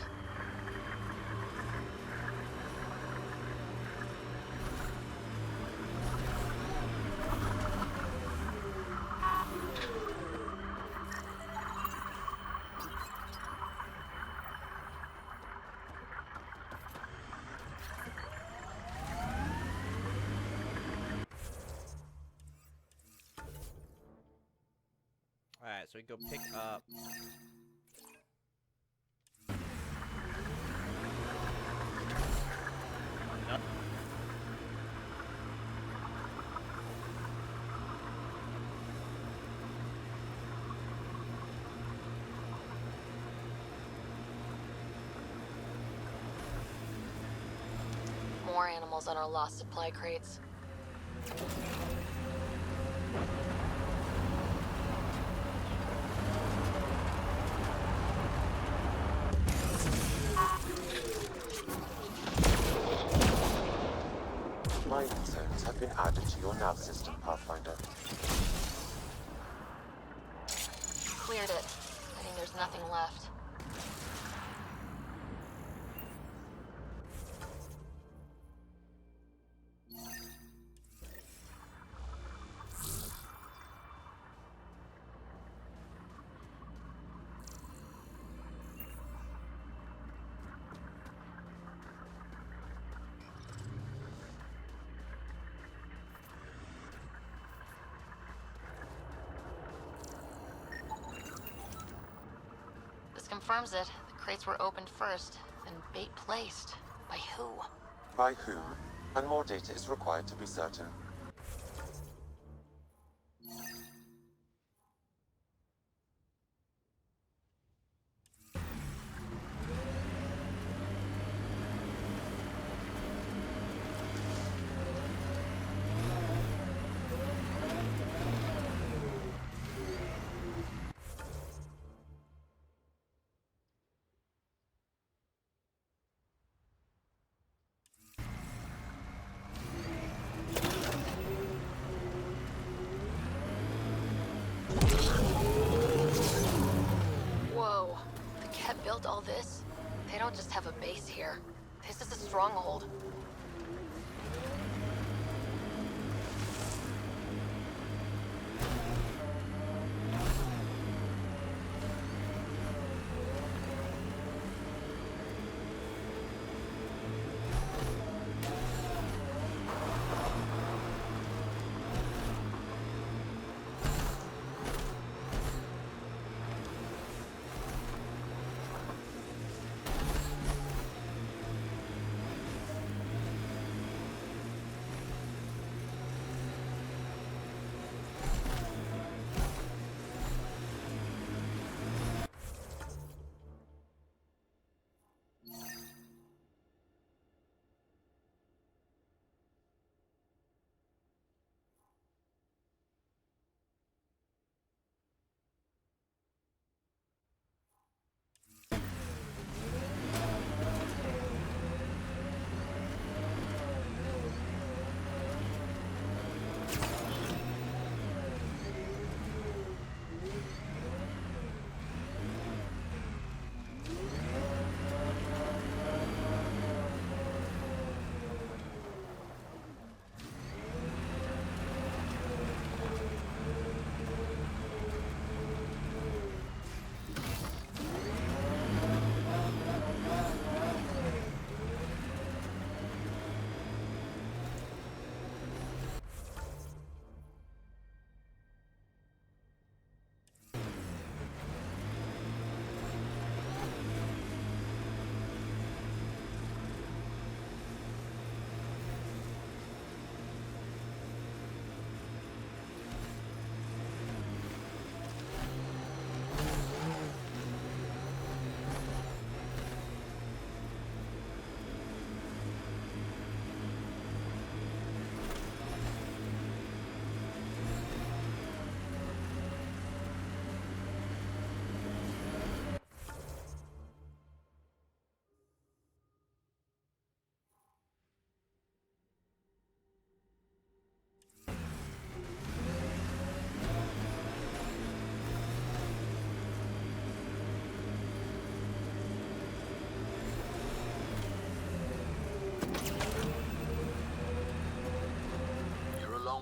so we can go pick up. Nope. More animals on our lost supply crates. Mining zones have been added to your nav system, Pathfinder. Cleared it. I think there's nothing left. This confirms it. The crates were opened first, then bait placed. By who? By whom? And more data is required to be certain. Whoa. The Ket built all this? They don't just have a base here. This is a stronghold.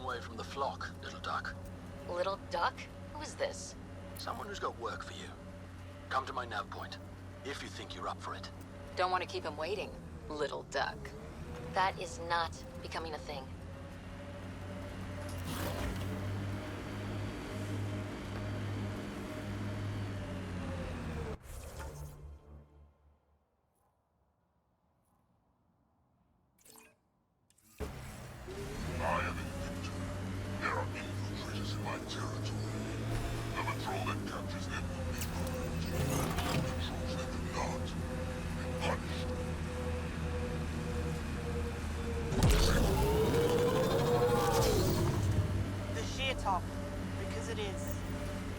Away from the flock, little duck. Little duck? Who is this? Someone who's got work for you. Come to my nav point, if you think you're up for it. Don't want to keep him waiting, little duck. That is not becoming a thing. it is.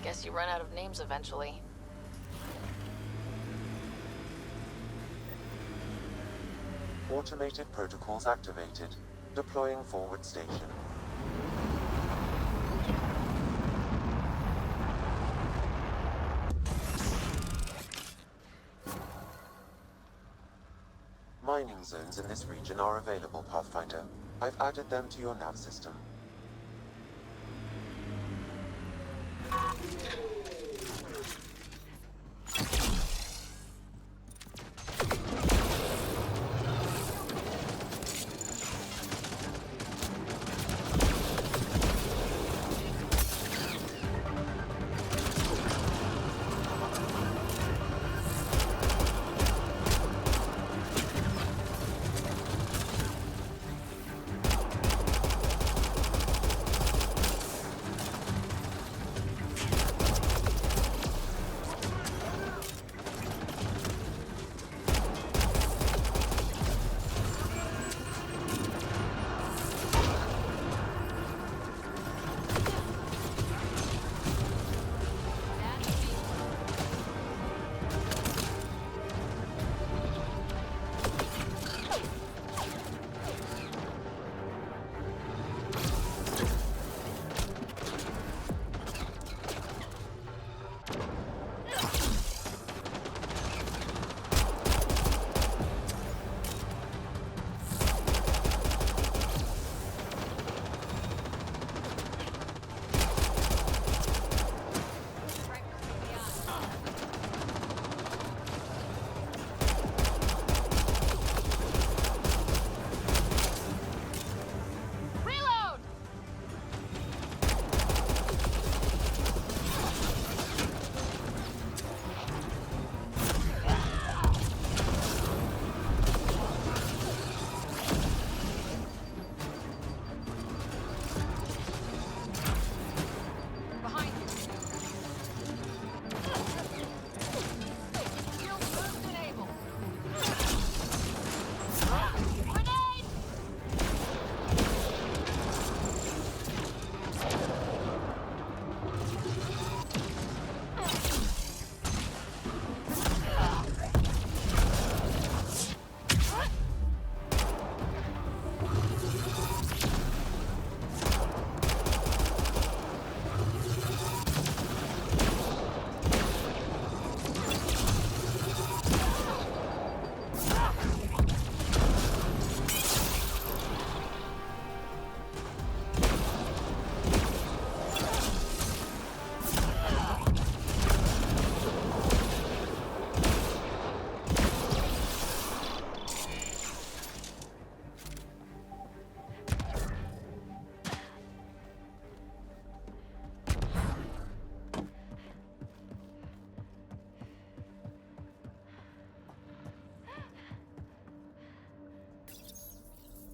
Guess you run out of names eventually. Automated protocols activated. Deploying forward station. Mining zones in this region are available, Pathfinder. I've added them to your nav system.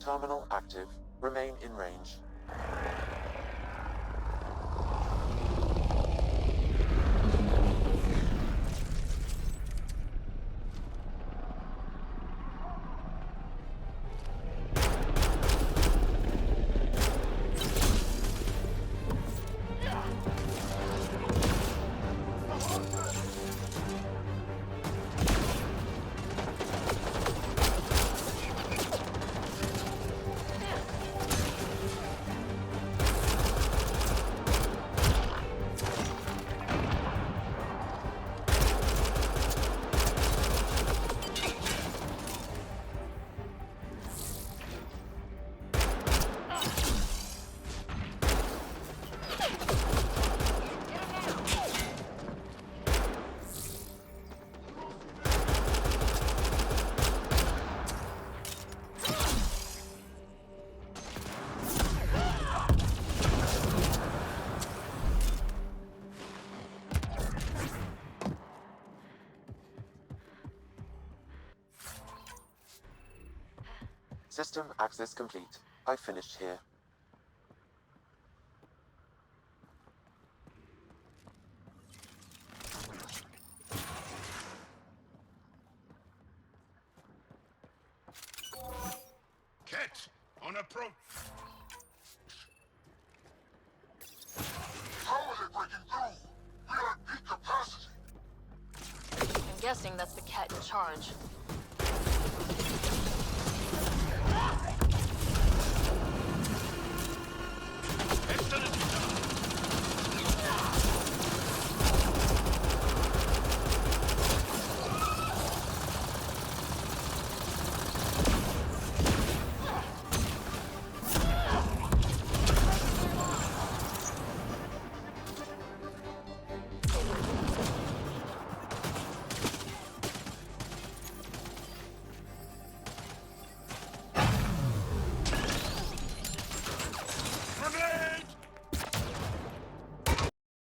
Terminal active. Remain in range. System access complete. I finished here. Ket, on approach. Hold it, guessing that's the cat in charge.